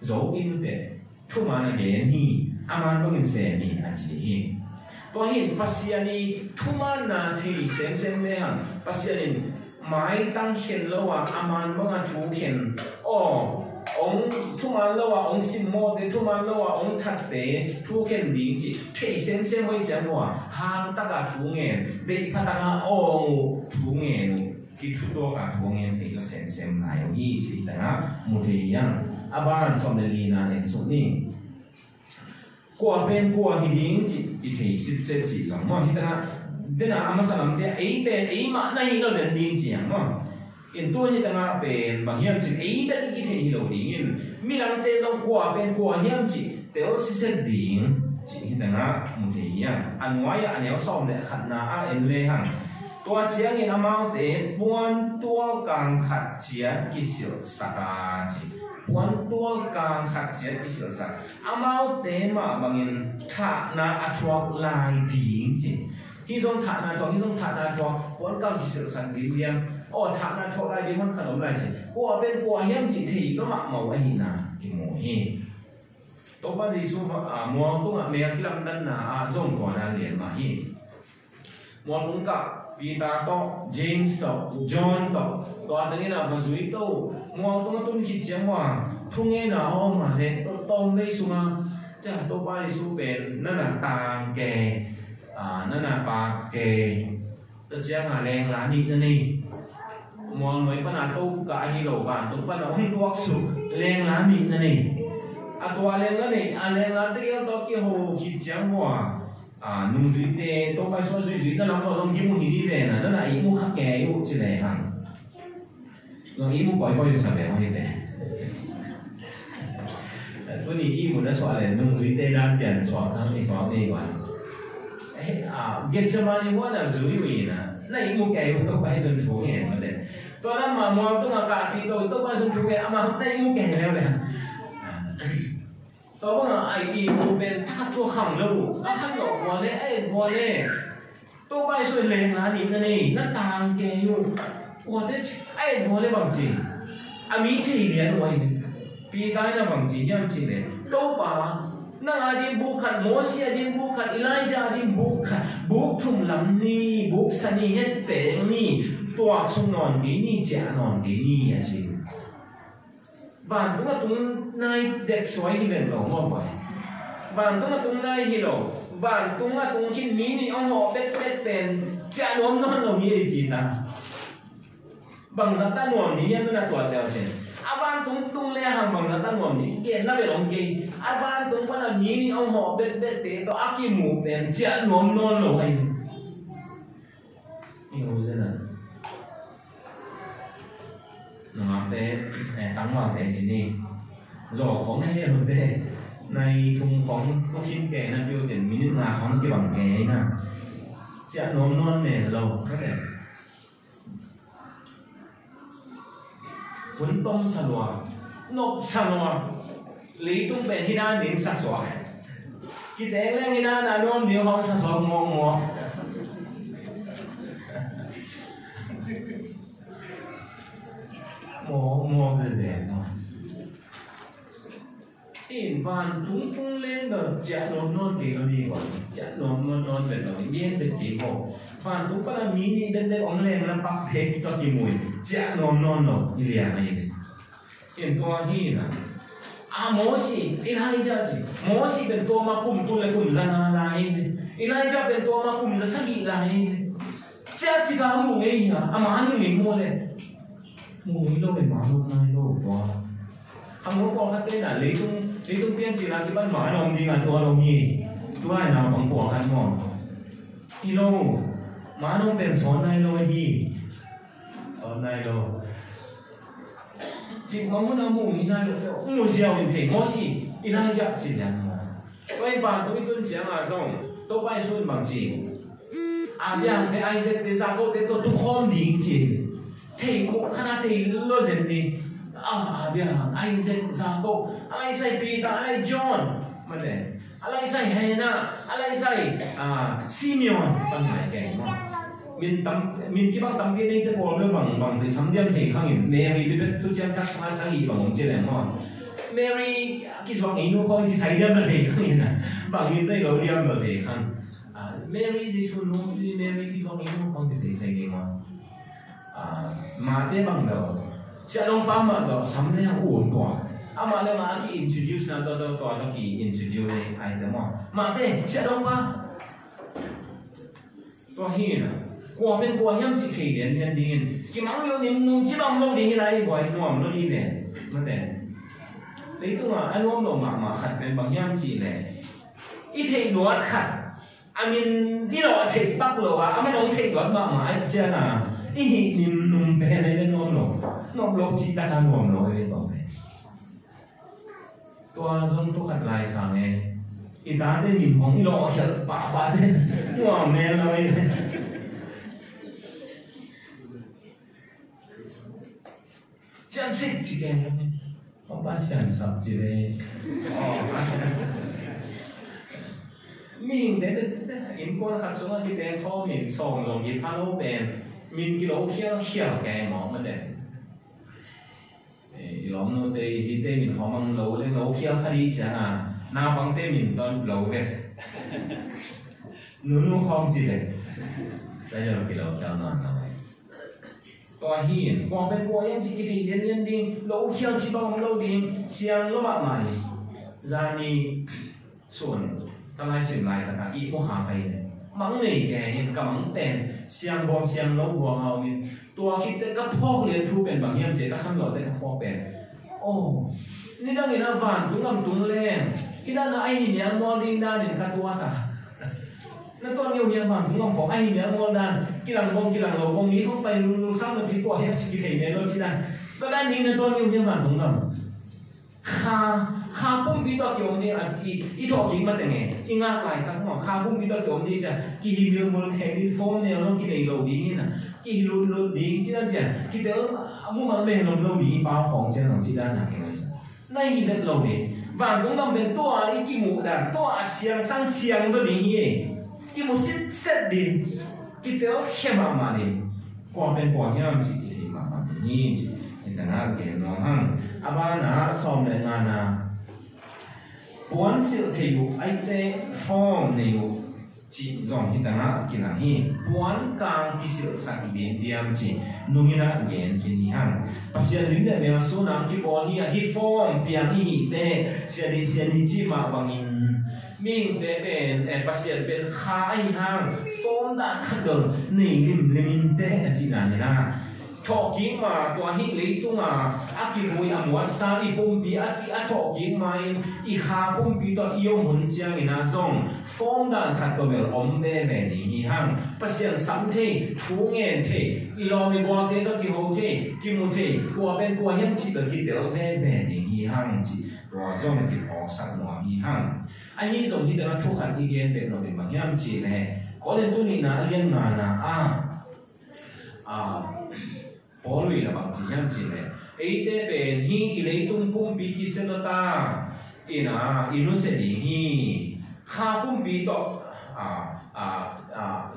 [SPEAKER 1] โจอินเดทุกมันเดียนี่อามันต้องเป็นเซนีอาชีพตัวเห็นภาษานี้ทุกมันนาทีเซมเนี่ยภาษานี้ไม่ตั้งเขียนแล้วว่าอามันต้องถูกเขียนองทุกมันแล้วว่าองสิมโมเดทุกมันแล้วว่าองทัดเตะถูกเขียนดีจีเทเซมไม่จำว่าหางตากาถูกเงินเด็กพัฒนาถูกเงินกิจตัวกับถูกเงินที่จะเซมไหนยี่สิแต่นะมุทียังอาบ้านสมเด็จลีนาเองสุดนี้กว่าเป็นกว่าหินจีกิจที่10จังมั้งที่นะเดี๋ยวนะอามาสลัมเดียเป็นมาในเราจะดิ้งจีอย่างมั้งอินตัวนี้ต่างเป็นบางอย่างจีเป็นกิจที่เราดิ้งมีหลังเตะต้องกว่าเป็นกว่าอย่างจีแต่ว่า10ดิ้งจีที่ต่างมุทียังอันว่าอันนี้เราสอบเนี่ยขัดหน้าเอ็นเลยฮังตัวเชียงนี่อามาเตะบวนตัวกลางขัดเชียกิจสักการจีวันตัวกลางขัดเจ็ดพิเศษสักอามาเตมาบางอย่างท่านาอัตราลายดีจริงที่ทรงท่านาทองที่ทรงท่านาทองวันกลางพิเศษสักดีเลี้ยงท่านาทองลายดีมันขนมลายจริงกลัวเป็นกลัวยังจิตที่ก็มาเมื่อวันนะกิโมฮีตัวปัจจุบันมัวตัวเมียที่ลำดันนะส่งก่อนเรียนมาฮีมัวตุงกับปีตาโตเจมส์โตจอห์นโตตัวนี้นะมาจุยโตมัวตัวตุนคิดเสียงว่าทุ่งเงินเอามาเนี่ยตัวไม่สุงจะตัวไปสุเป็นนั่นน่ะตางแกนั่นน่ะปากแกตัวเจ้าหาแรงล้านนี่นั่นนี่มัวหน่วยปัญหาตู้กายโลกานตัวปัญหาให้ตัวสุแรงล้านนี่นั่นนี่ตัวแรงล้านนี่แรงล้านที่เราตัวเกี่ยวคิดเสียงว่านุ่งจุดเตะตัวไปส่วนจุดนั่นเราต้องยิ้มหินดีเลยนะนั่นแหละยิ้มขัดแกอยู่สิเลยครับเรายิ้มก่อยอยู่สักแบบว่าอย่างไรตัวนี้ยิ้มมันจะสอนอะไรนุ่งจุดเตะด้านเปลี่ยนสอนทั้งสอนนี่ก่อนเกษตรมันว่าเราจุยอยู่นะนั่นยิ้มแกอยู่ตัวไปส่วนถูกเห็นมาเลยตัวนั้นมามองตัวอากาศที่ตัวไปส่วนถูกเห็นมานั่นยิ้มแกแล้วเลยตัวว่าไอ้อีมูเป็นท่าตัวขังลูกท่านบอกว่าเนี่ยไอ้วัวเนี่ยตัวไปส่วนเลงนะนี่นี่นั่นต่างแกอยู่ว่าเนี่ยไอ้วัวเนี่ยบางทีมีที่เรียนไว้ปีได้นะบางทียังจริงเลยตัวป่านั่งอดีตบุกขัดโมเสอดีตบุกขัดอิไลจาอดีตบุกขัดบุกทุ่มลำนี้บุกสันนี่เตะนี่ตัวสมนอนดีนี่เจ้านอนดีนี่อย่างจริงบางตัวตรงนายเด็กสวยที่เป็นหลงมากไปบางตัวตรงนายที่หลงบางตัวตรงที่มีนี่เอาหัวเป็ดเป็นจะรวมนอนลงยี่ดีนะบางสัตว์นวลนี่ยังไม่น่าตัวเดียวเช่นบางตรงเลยหางบางสัตว์นวลนี่เกี่ยน่าเป็นองเกี่ยบางตรงว่ามีนี่เอาหัวเป็ดเป็นตัวอากิมูเป็นจะรวมนอนลงไอ้นี่รู้ใช่ไหมน้องเต้ตั้งวางแต่ที่นี่รอของให้เราเต้ในทุ่งของพวกชิ้นแก่นั่นเดียวจะมีนิดมาของที่บางแก่นะจะนอนนอนเนี่ยเราก็แต่ฝนต้มสลัวนกสลัวหรือตุ้งเป็นที่ด้านหนึ่งสัสวะกิเลสเรื่องที่ด้านนั้นนอนเดียวเขาสัสวะงงมองจะเสียเนาะอินบ้านทุ่งเล่นแบบจะนอนกี่ก็ดีกว่าจะนอนแบบเราเย็นเป็นกี่โมงบ้านทุ่งก็มีนี่เด็กๆองเล่นแล้วปักเพกตัวกี่มวยจะนอนเนาะอีเลียอะไรอย่างเงี้ยอินตัวที่นะโมสีอีไลจาจีโมสีเป็นตัวมาคุมตัวเลยคุมจะนาลายอีไลจาเป็นตัวมาคุมจะสกิลายจะจีกามูเองอะมาหนึ่งโมเลยมูนี่เราเป็นหมาลูกนายลูกตัวคำว่าบอกกันเป็นอะไรตรงเปลี่ยนจีราที่บ้านหมาเราดีงานตัวเรามีตัวไอ้เราของปวดกันหมด hi lo ma nong pen son nai lo hi son nai lo chỉ mong muốn mua mi nai lo mua xiao mình thể ngó xì in hai giặc chỉ nhận mà quay vào tôi tuân chiang à xong tôi bay xuân bằng chỉ à bây giờ cái ai sẽ để ra cô để tôi không định chỉ thì cũng khá thì lo gì đi à bây giờ ai sẽ ra cô ai sẽ Peter ai John mà để ai sẽ Hannah ai sẽ Simeon bằng này cái mà mình cái bằng tầm cái này cái bộ nó bằng thì sắm điểm thì không hiện Mary biết tôi chẳng các mà sáng ý bằng chỉ là mà Mary cái số này nó không chỉ sai điểm là thì không hiện à bằng cái đây là điểm là thì không Mary chỉ số nó Mary cái số này nó không chỉ sai điểm mà mà thế bằng đó sẽ đông ba mà đó sắm này ổn quá mà là mà cái introduce nào đó nó cái introduce này ai đó mà thế sẽ đông baตัวเฮียนะกว่าเป็นกว่าย่ำสิเขียนเรียนดีกี่มังอยู่นี่นุ่งจีบมันโลดีอะไรบ่อยนุ่มโลดีเลยมันแต่เลยตัวอันนุ่มลงมาขัดเป็นบางย่ำสิเลยอีเทหลวดขัดอามินนี่เราเทปักหลวดอามินเราเทหลวดมาหมายเจ้าน่ะอีนิ่มนุ่มเป็นอะไรเป็นนุ่มลงจีตาการนุ่มลงเลยตัวทรงตัวขัดลายสั่งเองอีตาได้มีของอีหล่อเฉลป่าได้หัวแม่เลยฉันสิจีแกผมว่าฉันสับจีเลยมีนเด็ดอินโฟนขัดส่งที่เด็กเขามีส่งยิบพาโลเป็นมีกิโลเขี้ยวแกงหมอมันเด็ดหลอมโนเตยจีเตมีของมันโลเล่นโลเขี้ยวคดีจ้านาบังเตมินตอนเราเวทนูคอมจีเลยได้ยังกี่เราเจ้านอนเราตัวหินกองเป็นกองยังจีกิเรียนดิ้งเราเขียวจีบังเราดิ้งเสียงเราบ้ามานี่จานี่ส่วนตั้งแต่สิ่งไรต่างๆอีกพวกหาไปเนี่ยมังเลยแกเห็นกำมังเต้นเสียงบอมเสียงเราบัวเอาเนี่ยตัวคิดแต่ก็พอกเรียนทูเป็นบางอย่างเจ๊ก็ขั้นหลอดได้ก็พอกเป็นโอ้นี่ดังนี้นะวันตุ้งลำตุ้งแรงที่นั่นไอ้เนี่ยมอดีด้านเนี่ยตัวตานั่นตอนเดียวเนี่ยมันตุ้งลำของไอ้เนี่ยมอด้านกี่หลังเราวงนี้เขาไปรู้ซ้ำกับที่ตัวเนี่ยชีวิตเนี่ยเราที่นั่นก็ด้านนี้นะตอนเดียวเนี่ยมันตุ้งลำข้าพุ่งปีต่อเกี่ยวนี่อีถอดกิ่งมาแต่ไงอีงาไหลตั้งหัวข้าพุ่งปีต่อเกี่ยวนี่จะกี่เรื่องมันแข่งนี่โฟมเนี่ยเรากี่เลยเราดีนี่นะกี่รุ่นดีที่นั่นเนี่ยกี่เดี๋ยวมุ่งมันเลยเราดีปลาของเจ้าของที่ด้านไหนกันเลยในหินเราเนี่ยบางตรงนั้นเป็นตัวอีกี่หมู่ด่านตัวเสียงสร้างเสียงตัวนี้กี่หมู่เสร็จดีกี่เดี๋ยวเข้มมาเนี่ยกว่าเป็นกว่าเนี่ยมันสิที่มานี่แต่น่าเกลียดน้องฮั่งอาบ้านน่ะซ้อมในงานน่ะปวนสิทธิ์อยู่ไอ้เล่ฟอร์มเนี่ยอยู่จีจอมที่แต่น่ากินอะไรปวนกลางกิสิลสักเบียนเดียมจีนุ่งน่ะเย็นกินฮั่งภาษาลิ้นเนี่ยเมื่อสุนัขที่บอลเนี่ยที่ฟอร์มเปลี่ยนอีกเต้เสียดีจีมาบางอินมิ่งเป็นภาษาเป็นข้าไอ้ฮั่งฟอร์มด้านขัดเดินนี่ลิมินเต้จีนั่นเนี่ยนะถอกิ่งมาตัวหิลิตัวมาอากิบุยอมวัดซาอีปุ่มปีอาถอกิ่งมาอีขาปุ่มปีตัวอีโยมุนเจียงอินาซงฟอมด้านขัดตัวเบลอมเบเบนี่ฮิฮังภาษาสัมเททูเงินเทอีลอมีกว่าเตตัวกิโฮเทกิมุเทกว่าเป็นกว่ายังจีตัวกิเตลเบเบนี่ฮิฮังจีตัวจงกิออกสักหน่อยฮิฮังอันนี้ส่วนที่เดี๋ยวทุกขัดอีเกนเป็นเราเป็นบางอย่างจีเลยก็เลยตัวนี้นะเรียนงานนะพอลุยละบางสิ่งอย่างจีเลยไอ้เด็กเป็นฮีอีเลยตุ้งปุ่มปีกิเซนตาอินุเสดีฮีข้าปุ่มปีต่อ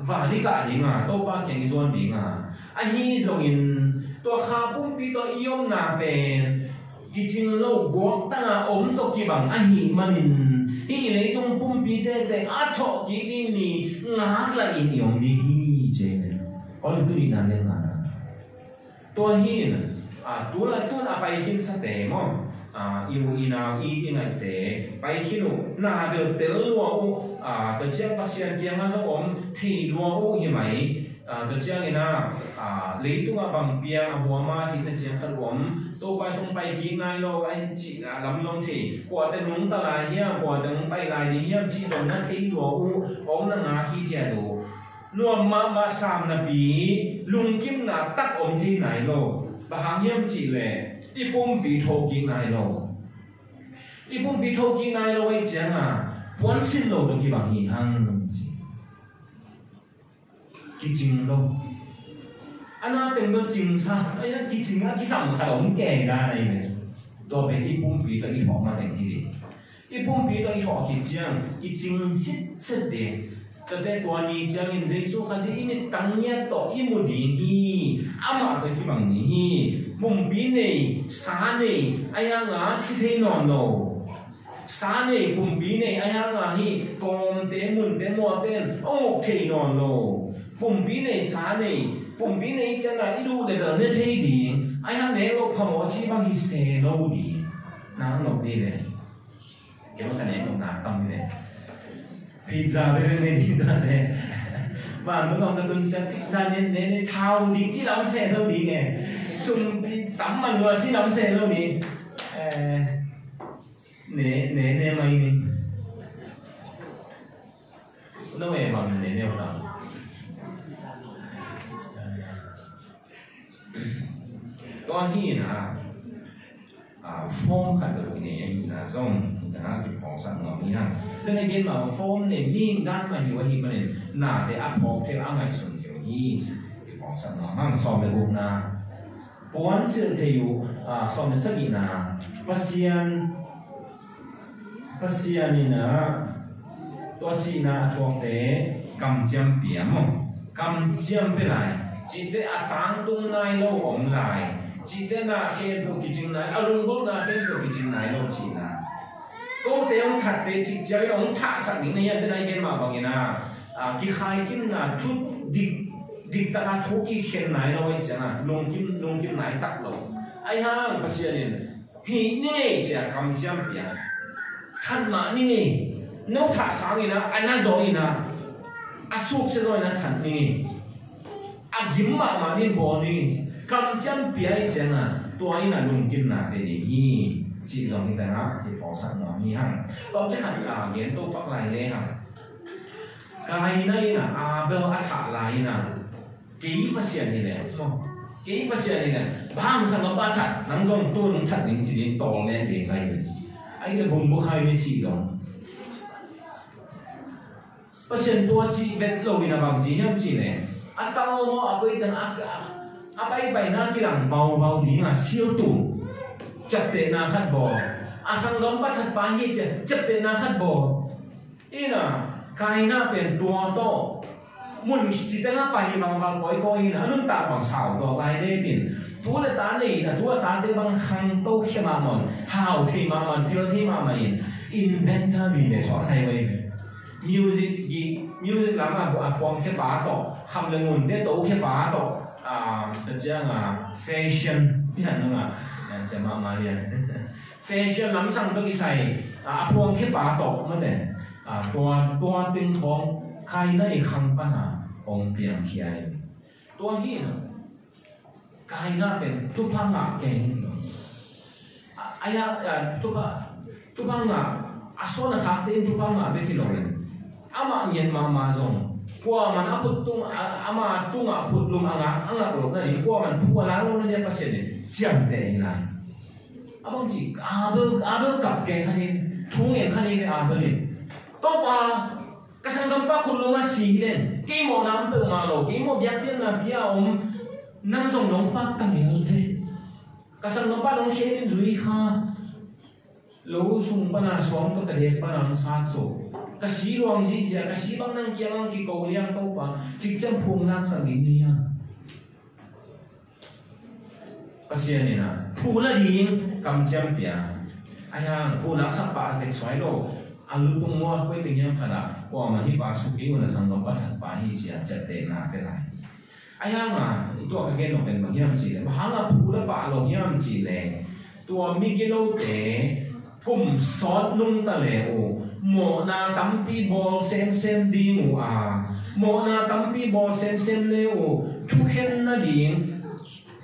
[SPEAKER 1] วาลิกาลิงตัวป้าเก่งส่วนลิงอันนี้ส่งอินตัวข้าปุ่มปีต่อยมนาเป็นกิจินโลกวกตั้งอมตัวกี่บางอันนี้มันอีเลยตุ้งปุ่มปีเด็กอาทอกี่นี่งาละอินยมดีฮีเจเลยก็เลยตัวนี้นั่นเองตัวหินตัวไปหินสเตมอยู่อีนาอีไงเตไปหินุนาเดือดเตลลัวตัวเจ้าภาษาเจียงนั้นผมที่ลัวยังไงตัวเจ้าเนี่ยนะเลยตัวบางเปียหัวมาที่ตัวเจ้าขัดผมตัวไปส่งไปกินนายเราไอ้จีลำลงที่กว่าแต่นุ่งตลาดเนี่ยกว่าแต่ไปลายนี้เนี่ยจีจนนั่นที่ลัวองนั่งหาที่เดียดู nua ma sam na pi lung kim na tak om thi nai lo ba hang hiam chi le ipum pi tho ki nai lo ipum pi tho ki nai lo ai chang à puan sin lo do ki bang hi hang ki jing lo ana teng lo jing sa ai ki jing a ki sam kha om ke ga nai ne do be ipum pi ta i tho ma teng ki ipum pi ta i tho ki chang ki jing sit set deแต่ตัวนี้จะยินเจสุขจะอินตั้งเนี่ยต่ออิมุดีนี่อามาตัวที่บางนี้มุมปีนี้สานี่ไอ้ยังอ่ะสิเทนอนโนสานี่มุมปีนี้ไอ้ยังอ่ะฮีกอมเตมุนเตมัวเป็นโอ้เทนอนโนมุมปีนี้สานี่มุมปีนี้จะน่ะอีดูเด็กเนี่ยเทดีไอ้ยังเนี่ยเราพมอชีบางฮีเซโนดีนั่งหลบดีเลยเกี่ยวกับเนี่ยหลบน้ำตั้งเลยpizza về nên đi đó này và nó còn là tuần tra pizza nên thao đi chỉ làm xe đâu đi nè xung đi tắm mà vừa chỉ làm xe đâu đi nè mày nè nó về bằng nè nè vào có gì là form khởi đầu này là dòng đã bị bỏ sẵn ở bên hàng nên cái mà form này miếng đan mà nhiều anh em nà để áp phóng theo áp ngày xuân nhiều như bị bỏ sẵn ở hàng so với hôm na bốn sự theo so với sắc gì na pasian này na tôi xin na chuông để cầm châm biển cầm châm bên này chỉ để tăng tung này lâu ổn lại chỉ để là khi bộ kỳ trình này luôn bộ là cái bộ kỳ trình này lâu chỉ là có thể ông thật để chỉ chơi ông thả sẵn những này cái này bên mà bằng na cái khai kim là chút đi ta là thô cái khen này lâu ấy chẳng à lông kim này tắc lâu ai ha bác sĩ nên hi nè chả cầm châm bia thân mà nè nấu thả sáng gì na anh na rồi na súp sẽ rồi na thân nè gím mà nên bỏ nè cầm châm bia chẳng à tôi na lông kim na cái gì chỉ dòng như thế nào thì phó sẵn nó như hằng đó chắc hẳn là nghiến tôi bắt lại lên hằng cái này là Abel thả lại là ký bác sĩ này này ký bác sĩ này này bám sang nó bắt thật nắng dòng tôi nó thật đến chỉ đến to lên để cái này anh là bùng bốc hai mươi chỉ đồng bác sĩ tôi chỉ vết lồi là bằng gì nhá chỉ này tao nó bây giờ bay bay na cái đằng vào đi là siêu tủ chặt tệ na khát bò sang gom bắt thật bá hết chứ chặt tệ na khát bò ý là cái naเป็นตัวโตมุนจิตนะไปบางก้อยนะนุ่นตาบางสาวตัวไปได้เป็นตัวละตานี่นะตัวตาได้บางครั้งโตเข้ามามันหาวที่มามันเดียวที่มามันinventory เนี่ยสอนให้ไว้ music แล้วมาฟังแค่บาต่อคำละงุนได้โตแค่บาต่อจะเจ้าfashion ที่นั่นนึงจะมาเรียน fashion ล้ำสั่งต้องใส่พวงแค่บาต่อมันเนี่ยตัวตึงทองใครได้คังปัญหาองเปลี่ยนเขียนตัวนี้นะใครน่าเป็นทุกพังเก่งไอ้ทุกพังส่วนนะครับเต็มทุกพังไม่กี่ร้อยอามาเงียนมาส่งกลัวมันอาพุดตุ้งอามาตุ้งขุดลุมอ่างหลบนั่นนี่กลัวมันพัวล้างลงนั่นเนี่ยภาษาเนี่ยเจียมแต่ยังไงบางทีอาเบลกับแกคันนี้ทุ่งเงินคันนี้เนี่ยอาเบลเนี่ยตัวปลากระสังกำปั้นคุณลุงมาสีเด่นกี่โมน้ำเติมมาหรอกี่โมยักษ์เนี่ยนะพี่อานั่งส่งน้องปักกันอย่างนี้กระสังกำปั้นน้องเขียนจุยค่ะรู้สุ่มปนาสวมก็กระเด็นปนังซาโซกระสีรวงสีเสียกระสีบางนั่งเกี่ยงกี่เกาเลี้ยงตัวปลาจิกจำพวงนักสังกินเนี่ยกระเสียนี่นะผู้ละดีกำจำเปียไอ้ยังผู้นักสักปะเด็กสวยโลalu tungwa koi tingyan kada ko mani pa suki una sangam pa that pa hi sia chatte na pe lai aya nga to ka gen no pen ma yam chi le ma nga phula pa lo yam chi le to mi ge lo te kum sot nung ta le o mo na tam pi bol sem ding o mo na tam pi bol sem le o thu khen na ding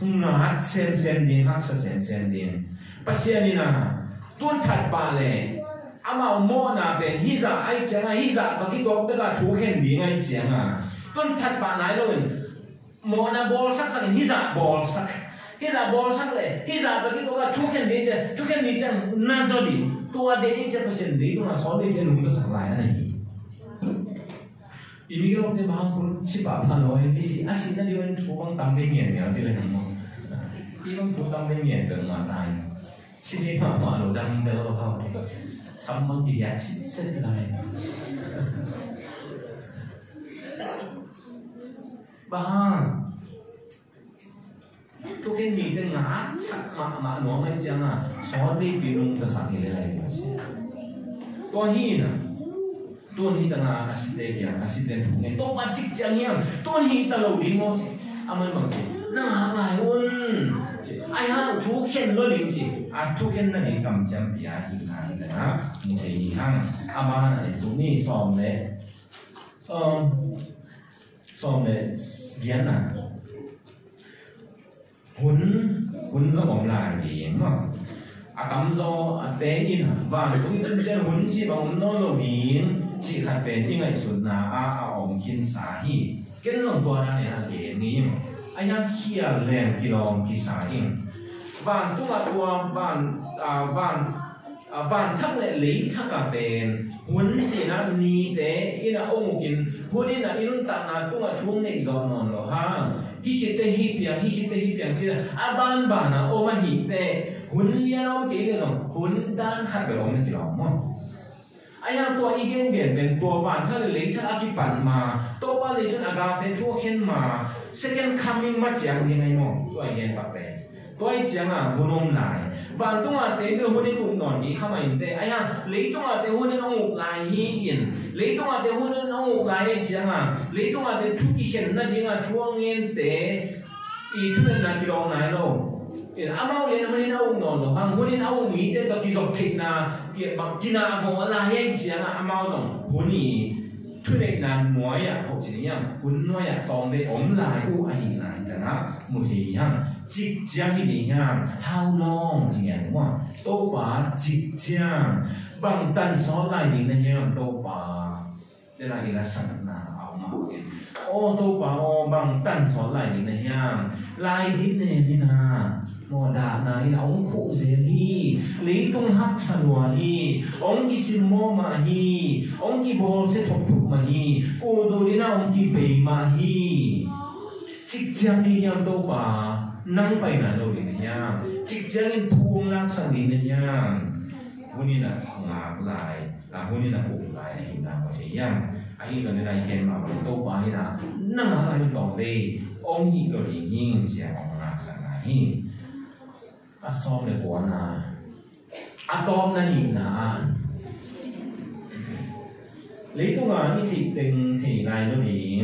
[SPEAKER 1] ngat sem ding hak sa sem ding pasya ni na tun that pa le ama mo na ben hiza ai changa hiza ba ki dok da thu khen bi ngai changa tuân thật bạn này rồi một là ball sắc hi dạ ball sắc lệ hi dạ cái cái thu khen đi chứ na zo đi tua để chứ cái chuyện đi nó số đi chứ đúng tôi sắc lại này ini kalau dia bahang pun si bapa noi ni si asin na dia thu bang tam bên nhện nhở chứ là không đi bang thu tam bên nhện được mà tai si đi mà lo đang đâu không sắm bang đi ăn xịt xịt lại bahang tu kan ni dengan sak mak no mai jangan sorry bingung tersakit lelai masih tuan hina tuan hita na asisten thungen to pa chik chang yang tuan hita lo ding mo aman bang chi na ha lai un ai ha thu khen lo ding chi a thu khen na ni kam cham pia hi na mu thei hang ama na chu ni som le som le gian na hun do bóng lại thì mà cắm do té in và cũng tân trên hun chỉ bằng nó lo miếng chỉ khát bền như ngày xuân na ông kiến xã hi cái dòng tua này là cái này anh em kia lên kilom kia xã hi và tua van thắc lại lấy thắc cả bền hun chỉ là ni té in là ông kiến hun in là in tặng là tua chuông này giòn non lo ha hi hite hi piang chứ aban bana oma hite hun lian om ke le song hun dan khat be om ne ki lo mo aya to igen bien ben to van tha le tha ki pan ma to pa le sun aga te chu khen ma second coming ma chiang ni ngai mo to igen pa pe to ai chiang vunom lai van tung te be hun ni tu non ki khama in te aya le tung te hun ni ong uk lai hi in le tung te hun ni ong uk lai chiang le tung te thu ki khen na ding chuang ngien te i thu na ki long nai lo amau le hun ni ong non lo hang hun ni ong mi te to ki zok thik na ki bang ki na phong la hen chiang amau song hun ni thu le na moi ya ho chi yang hun noi ya tong be om lai u a hi lai ta na mu thi yang chik chiang hi yang how long chi yang wa to ba chik chiang bang tan so lai ni na yang to ba để lại là sản na ảo mà ô tô ba ô bang tan so lai ni na yang lai hi ne ni na mo da na ina ong khu ze hi le tung hak salwa hi ong ki sim mo ma hi ong ki bol se thok thuk ma hi o do ni na ong ki pe ma hi chik chiang ni yang to ba nang pai na lo ni ya chik chiang in phung lak sang ni na ya huni na ngak lai la huni na pu lai hi na ko che yang ai zo ni na yen ma to ba hi na na ma lai tong le ong hi lo ni yin sia ong lak sang na hi a som le ko na a tom na ni na lấy tung à như thì này nó bị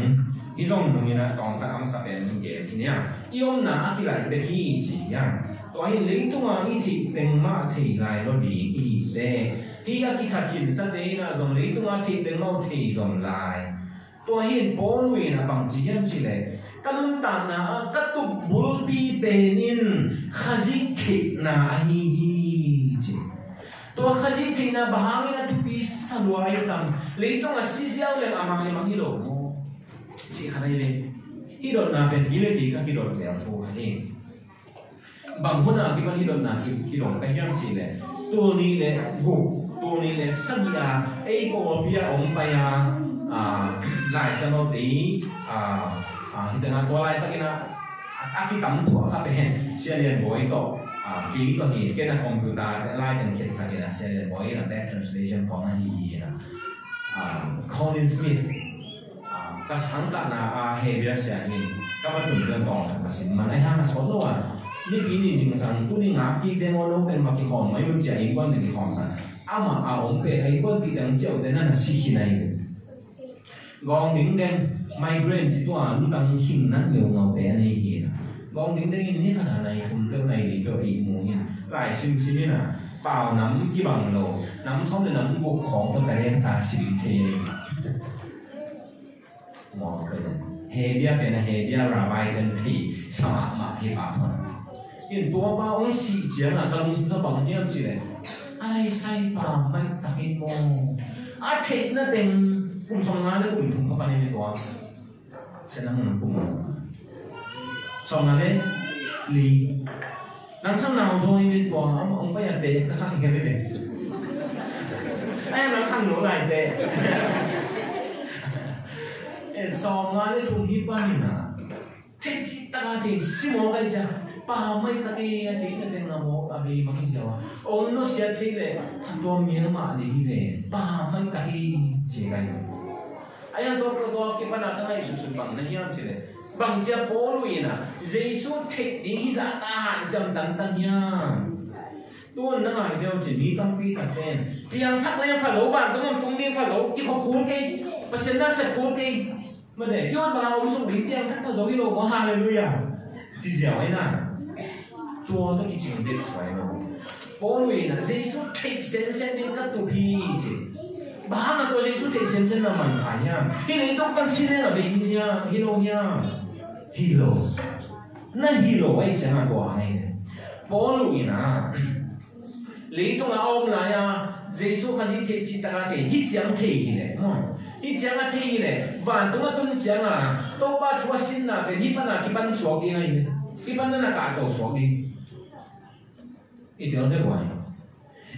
[SPEAKER 1] ý dòng đồng như là còn phát âm sắp bền những cái thì nha yêu na cái lại cái khi chỉ nha tôi lấy tung à như thì mà thì này nó bị ý thế ý cái thật hiện sát đấy là dòng lấy tung à thì mau thì dòng lại tôi hiện bố nuôi là bằng chỉ em chỉ là căn tàn na các tục bố bị bền in khazit thịt na hi chỉ to khaji thina bahang na thupi salwai tam leitong asisiaw le amang imang hilo chi khanai le hilo na ben gile ti ka hilo se tho khani bang huna ki bang hilo na ki hilo ka yam chi le tu ni le gu tu ni le sabia ei ko pia ong pa ya lai sa no ti hitanga to lai ta kina aki tam thua kha pe sia lian boi to kỹ có gì cái là computer lại những cái sao chỉ là sẽ là mỗi là back translation có là gì là Colin Smith các sáng tạo là hệ bây giờ thì các bạn tưởng tượng còn là xin mà này ha là số đâu như cái gì chính rằng tôi đi ngáp cái demo nó bên mà cái hòn mấy bên chạy quan thì cái hòn sao mà ông về ấy quan cái đằng chậu thế nên là xí này gòn đỉnh đen migraine chỉ tôi lúc đang hình nát nhiều màu té này gì gong đến đây như thế này cùng cái này thì cho ý muốn nha lại xin xin là bảo nắm cái bằng lỗ nắm xong rồi nắm buộc khó cho cái em xả xịt thì mò cái gì hè bia bên là hè bia là bài gần thì sao mà thì bảo hơn hiện tua bao ông xịt chiếm là tao muốn tao bằng nhiêu gì đấy ai sai bảo phải phải mò thịt nó tiền cùng xong ngán nó cùng chúng các bạn em tua sẽ năng cùng xong là đấy lì năng sang nào rồi bên quả ông bây giờ để cái sang kia đấy em năng sang nổ lại để xong là đấy thùng hít bao nhiêu nào thế chỉ ta thì xí mồ cái gì ba mấy cái thì nào mồ à vì mà cái gì à ông nó sẽ thấy đấy đồ miếng mà để đi đấy ba mấy cái gì cái ayah tu kita nak tengah isu bang, ni yang cile. Bang siapa polu ina, Yesus tek di sana jam tantanya. Tuan nengah dia jadi tampi katen. Tiang tak layan palau bang, tu tung dia palau, kita pukul ke, pasien dah sepuluh ke. Mana? Yon bang awam sok beli tiang tak tahu ini loh, haleluya. Cincin ina, tuan tu icing dia suai loh. Polu ina, Yesus tek sen dia kat tu pi. Bahana tu Yesus tek sen na manhanya. Ini tu kan sini na bihinya, hilonya, hilo. Na hilo ay jangan doa ini. Polu ina. Lý tung là ông là ya Giêsu khai thị chỉ ta cái ít chẳng thị gì này, ít chẳng là thị gì này, và tung là tung chẳng à, đâu ba chúa xin là về ít phần là cái ban số cái này, cái ban đó là cả đầu số đi, ít điều đấy vậy.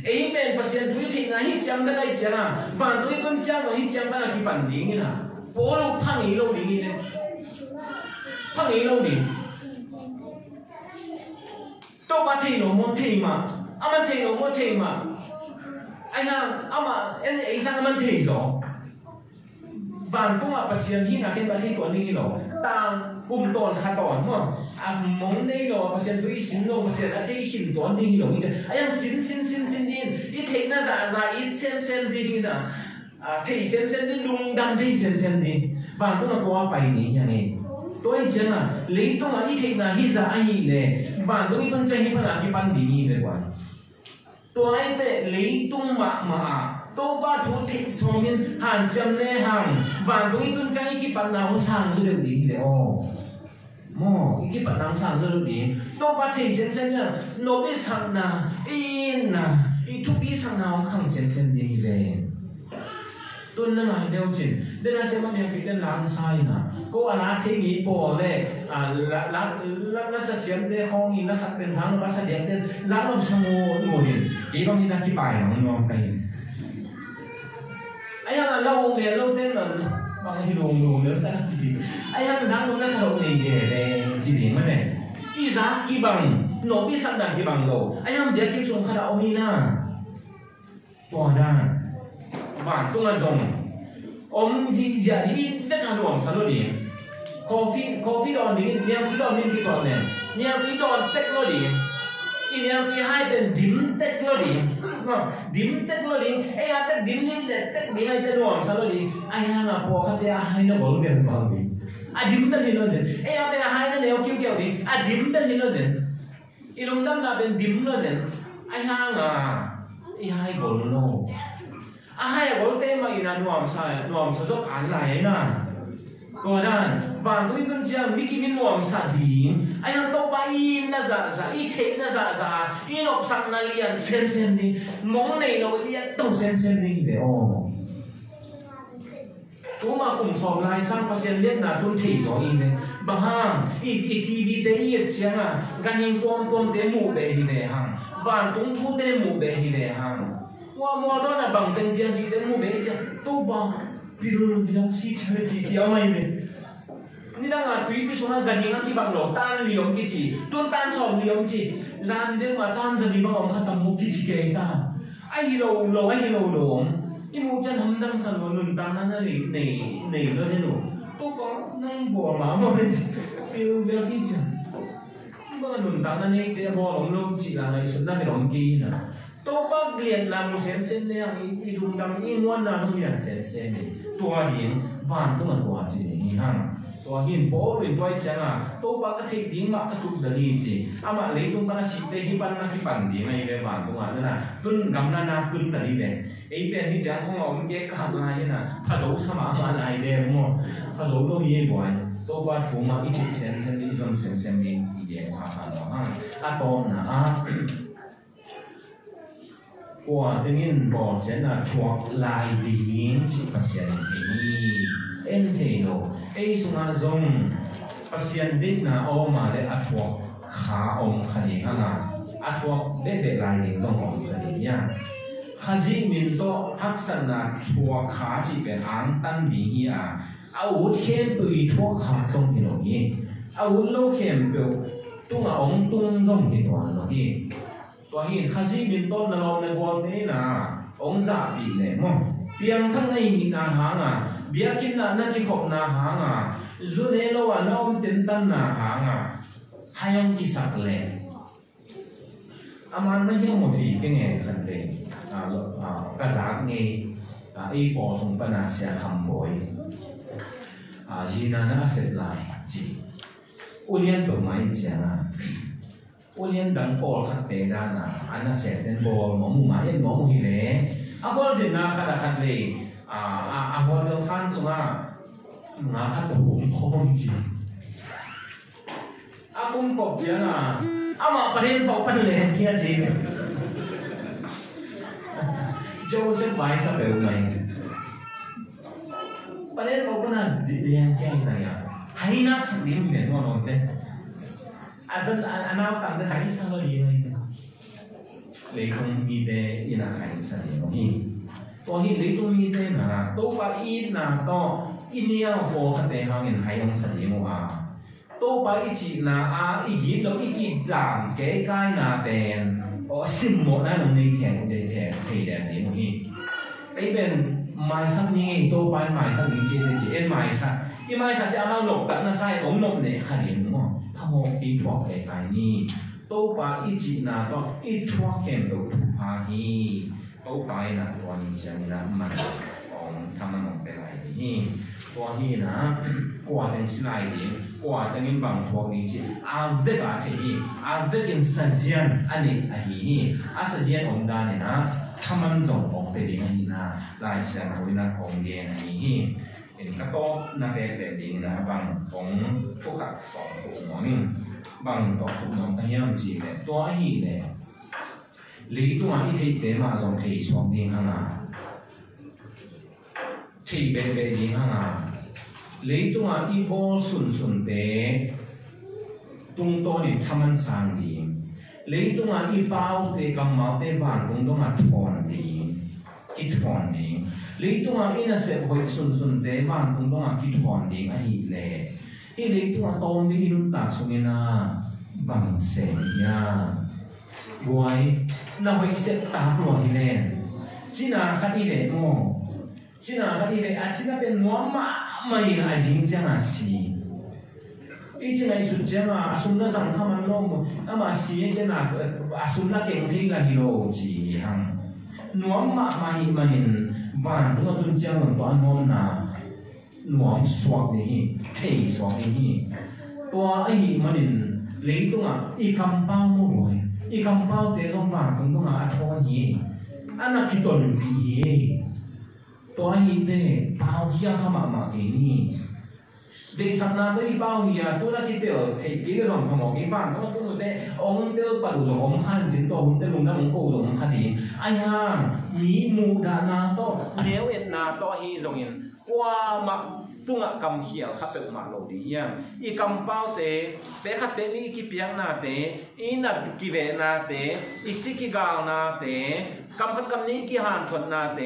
[SPEAKER 1] Ấy bên bác sĩ chú ý thì là ít chẳng là cái chẳng à, và tôi tung chẳng là ít chẳng là cái ban đi nè, bố lúc phăng ý lâu đi nè, phăng ý lâu đi, đâu ba thị nó muốn thị mà. Aman thấy nó mới thấy mà anh ha, anh ấy sang aman thấy rồi, vạn tung bác sĩ đi na cái bác sĩ tuần này rồi, ta cùng tuần khá tuần mà, mong này rồi bác sĩ phải xin rồi bác sĩ đã thấy xin tuần này rồi, anh xin đi, ít thấy na giả ít xem đi na, thấy xem đi lung đam thấy xem đi, vạn tung là qua bài này như này. Tôi chẳng là lấy tôi mà ít na hít ra ai này và tôi không chơi hít là cái ban đi này vậy tôi để lấy tôi mà tôi bắt thủ thị số miền hàng trăm lẻ hàng và tôi không chơi cái ban nào sang rồi được đi đấy mò cái ban nào sang rồi được đi tôi bắt thị xem nha nó biết sang na in na ít chút ít sang nào không xem đi đấy tuân năng hàng đeo chỉnh, đây là xem mà mình bị tên làm sai nè, cô anh á thấy nghĩ bỏ này, lá sẽ xem đây không nhìn lá sắc tên sáng, lá sẽ đẹp tên, giá làm sao ngồi chỉ có như là cái bài nó ngon đây, anh em là lâu nghề lâu tên là bằng cái đồ nữa ta chỉ, anh em giá nó là lâu nghề để chỉ điểm cái này, cái giá cái bằng, nó biết sẵn là cái bằng đâu, anh em để cái chung khai đạo mi na, bỏ ra. Và tôi là dùng ông gì giờ đi tất cả đồ sao đi coffee đó đi nhiều cái đó mình cái đó này nhiều cái đó tết nó đi nhiều cái hai bên điểm tết nó đi điểm tết nó đi ấy là tết điểm đi tết đi hai chân đồ sao đi ai là bỏ cái đấy hai nó bỏ tiền vào đi điểm đó thì nó gì ấy là hai nó nếu kêu đi điểm đó thì nó gì ilung đâm là bên điểm nó gì ai là hai bỏ nó ai ở đây mà ina nuam sa zo kan lai na ko dan và tôi cũng chẳng biết cái nuam sa đi ai ăn đâu ba in na za ít thế na za in học sang na liền xem đi mong này nó đi đâu xem đi để tôi mà cùng sòng lai sang pasien biết là tôi thấy rõ in này bà ha ít TV đấy ít chăng à gan in tuom để mù để hi để hàng và cũng thu để mù để hi để hàng mua đó là bằng tiền tiền chỉ để mua về chứ đâu bằng bilang si chỉ mày này ni đang là tùy bị số là gần như là cái bằng lỗ tan liều cái gì tuôn tan sòng liều chỉ ra đi mà tan giờ đi mà ông khát tầm một cái gì kể ta ai lâu ai lâu đồ cái mua chân hầm đang sẵn vào nền tan nó này nó thế nào tôi có năng bỏ mà bên bilang gì chứ mà nền tan nó này để bỏ lòng lâu chỉ là này xuân ra cái lòng kia nè tôi bắt liền làm một xem này cái trung tâm cái nguồn nào không liền xem này tua hiện vạn tôi mà tua gì này hăng tua hiện bố rồi tôi chẳng à tôi bắt cái thiết điểm mà cái tụt dari gì mà lấy tôi bắt xịt đấy cái ban cái bản điểm này về vạn tôi mà là tuân gắm na tuân dari này ấy bên thì chẳng không ông cái khác lại nè phá dấu sao mà lại đây đúng không phá dấu tôi như vậy tôi bắt chúng mà ít xem đi trong xem đi để phá nó ha to na quả tự nhiên bỏ sẽ là chuộc lại điểm chỉ phát hiện thì en thei no ei sunga zong pasian dik na oma le athuak kha om khani hanga athuak de lai ding zong om khani ya khaji min to haksan na thuak kha chi pe ang tan bi hi a ut khem pui thuak kha zong ti no hi a ut lo khem pe tunga ong tung zong ti no hi to hi khaji min to na lo na bol ni na ong za bi le mo piang thang nei ni na hanga biakin na ki khop na hanga zune lo wa na om ten tan na hanga hayong ki sak le aman na yang mo thi ke nge khan te ka za nge ai po sung pa na sia kham boy hina na set lai chi ulian to mai cha ulian dang po khat te da na ana set ten bo mo mu ma yen mo mu hi le a bol jin na khat khat le a bol jo khan sunga nga khat to hum khom chi a kum pop ya na ama parin pop pan le kia chi Joseph vai sa pe mai parin pop na dian kia na ya hai na sang dim ne no no te azan anau tang de hai sa lo li mai le kong mi de ina hai sa ni no hi to hi le tu mi de na to pa i na to inia ho kha te ha ngin hai ong sa ni mo a to pa i chi na a i gi lo i ki dam ke kai na ben o sim mo na no ni theng de theng thei de ni mo hi ai ben mai sa ni to pa mai sa ni chi chi en mai sa i mai sa cha ma lok ta na sai ong nom ne kha ni mo tha mo pi thok ke kai ni to pa i chi na to i thok kem do thu pa hi to pa na to ni chang na man ong thaman ong pe lai ni to hi na kwa den slai di qua tiếng in bằng thuộc ní chị avec à thì avec in sajian ani ahi sajian ông đa này na tham ăn giống ông về đi ngay na lại sang hồi na ông đi này hi in các to na về đi na bằng ông phúc hạt bằng phúc mỏng bằng to phúc mỏng cái样gì này to hi này lý tu anh thấy thế mà giống thì xuống đi hăng à thì về đi hăng à lấy tung à đi bò sun té tung to đi tham ăn sang đi lấy tung à đi bao té cầm máu té vàng tung tung à thon đi cái thon đi lấy tung à đi là sẽ hội sun té vàng tung tung à cái thon đi ngay lệ cái lấy tung à tôm đi lúc ta xuống na bằng xe nha buổi na hội sẽ ta rồi lên chỉ là cái đi lệ mò chỉ là cái đi lệ chỉ là bên mua mà mày là dính chăng à xí, ít chừng này sụt chăng à, sụt nó rằng tham ăn lông, mà xí chăng là, sụt nó kẹo thì là hero chỉ hằng, nuông mà mình vàng chúng nó tuân chăng bằng toán môn là nuông xoạc đi, thầy xoạc đi, toa ấy mà mình lấy tung à, y cầm bao mua rồi, y cầm bao để trong vàng tung à thua nhỉ, anh là cái tuần bị gìตัวหินเด้เปล่าเฮียขมามาเกนี่เด็กสันนาตัวอีเปล่าเฮียตัวนักกิเตอร์เทกี้ก็ส่งขโมยกี่บ้านตัวตัวเด้องเตอร์ปัดส่งองขันจินตัวองเตอร์ลุงน้ำองโก้ส่งขันดีไอ้ห่ามีมูดานาโตเลี้ยวเอ็นนาโตฮีส่งอินว่ามาตัวกำเขียวขับไปมาโลดียังอีกำเป้าเตะขัดเตนี่กี่เปียงนาเตอีนับกี่เวนาเตอีสิกี่กาวนาเตกำพัดกำนี้กี่หันทนนาเต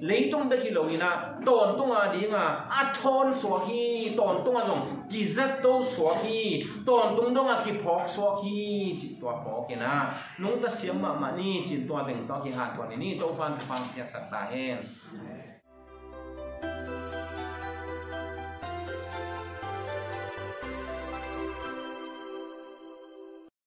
[SPEAKER 1] เลยตรงเด็กกิโลอีน่ะตอนตรงอาดีงาอัดทอนสวกีตอนตรงอาจงกี่เซตโตสวกีตอนตรงตรงอากี่พอกสวกีจิตตัวพอกกินะนุ่งตะเสียมมานี่จิตตัวเด่งตัวกี่หันทนนี่ตัวฟันฟังเพียสัตตาเอง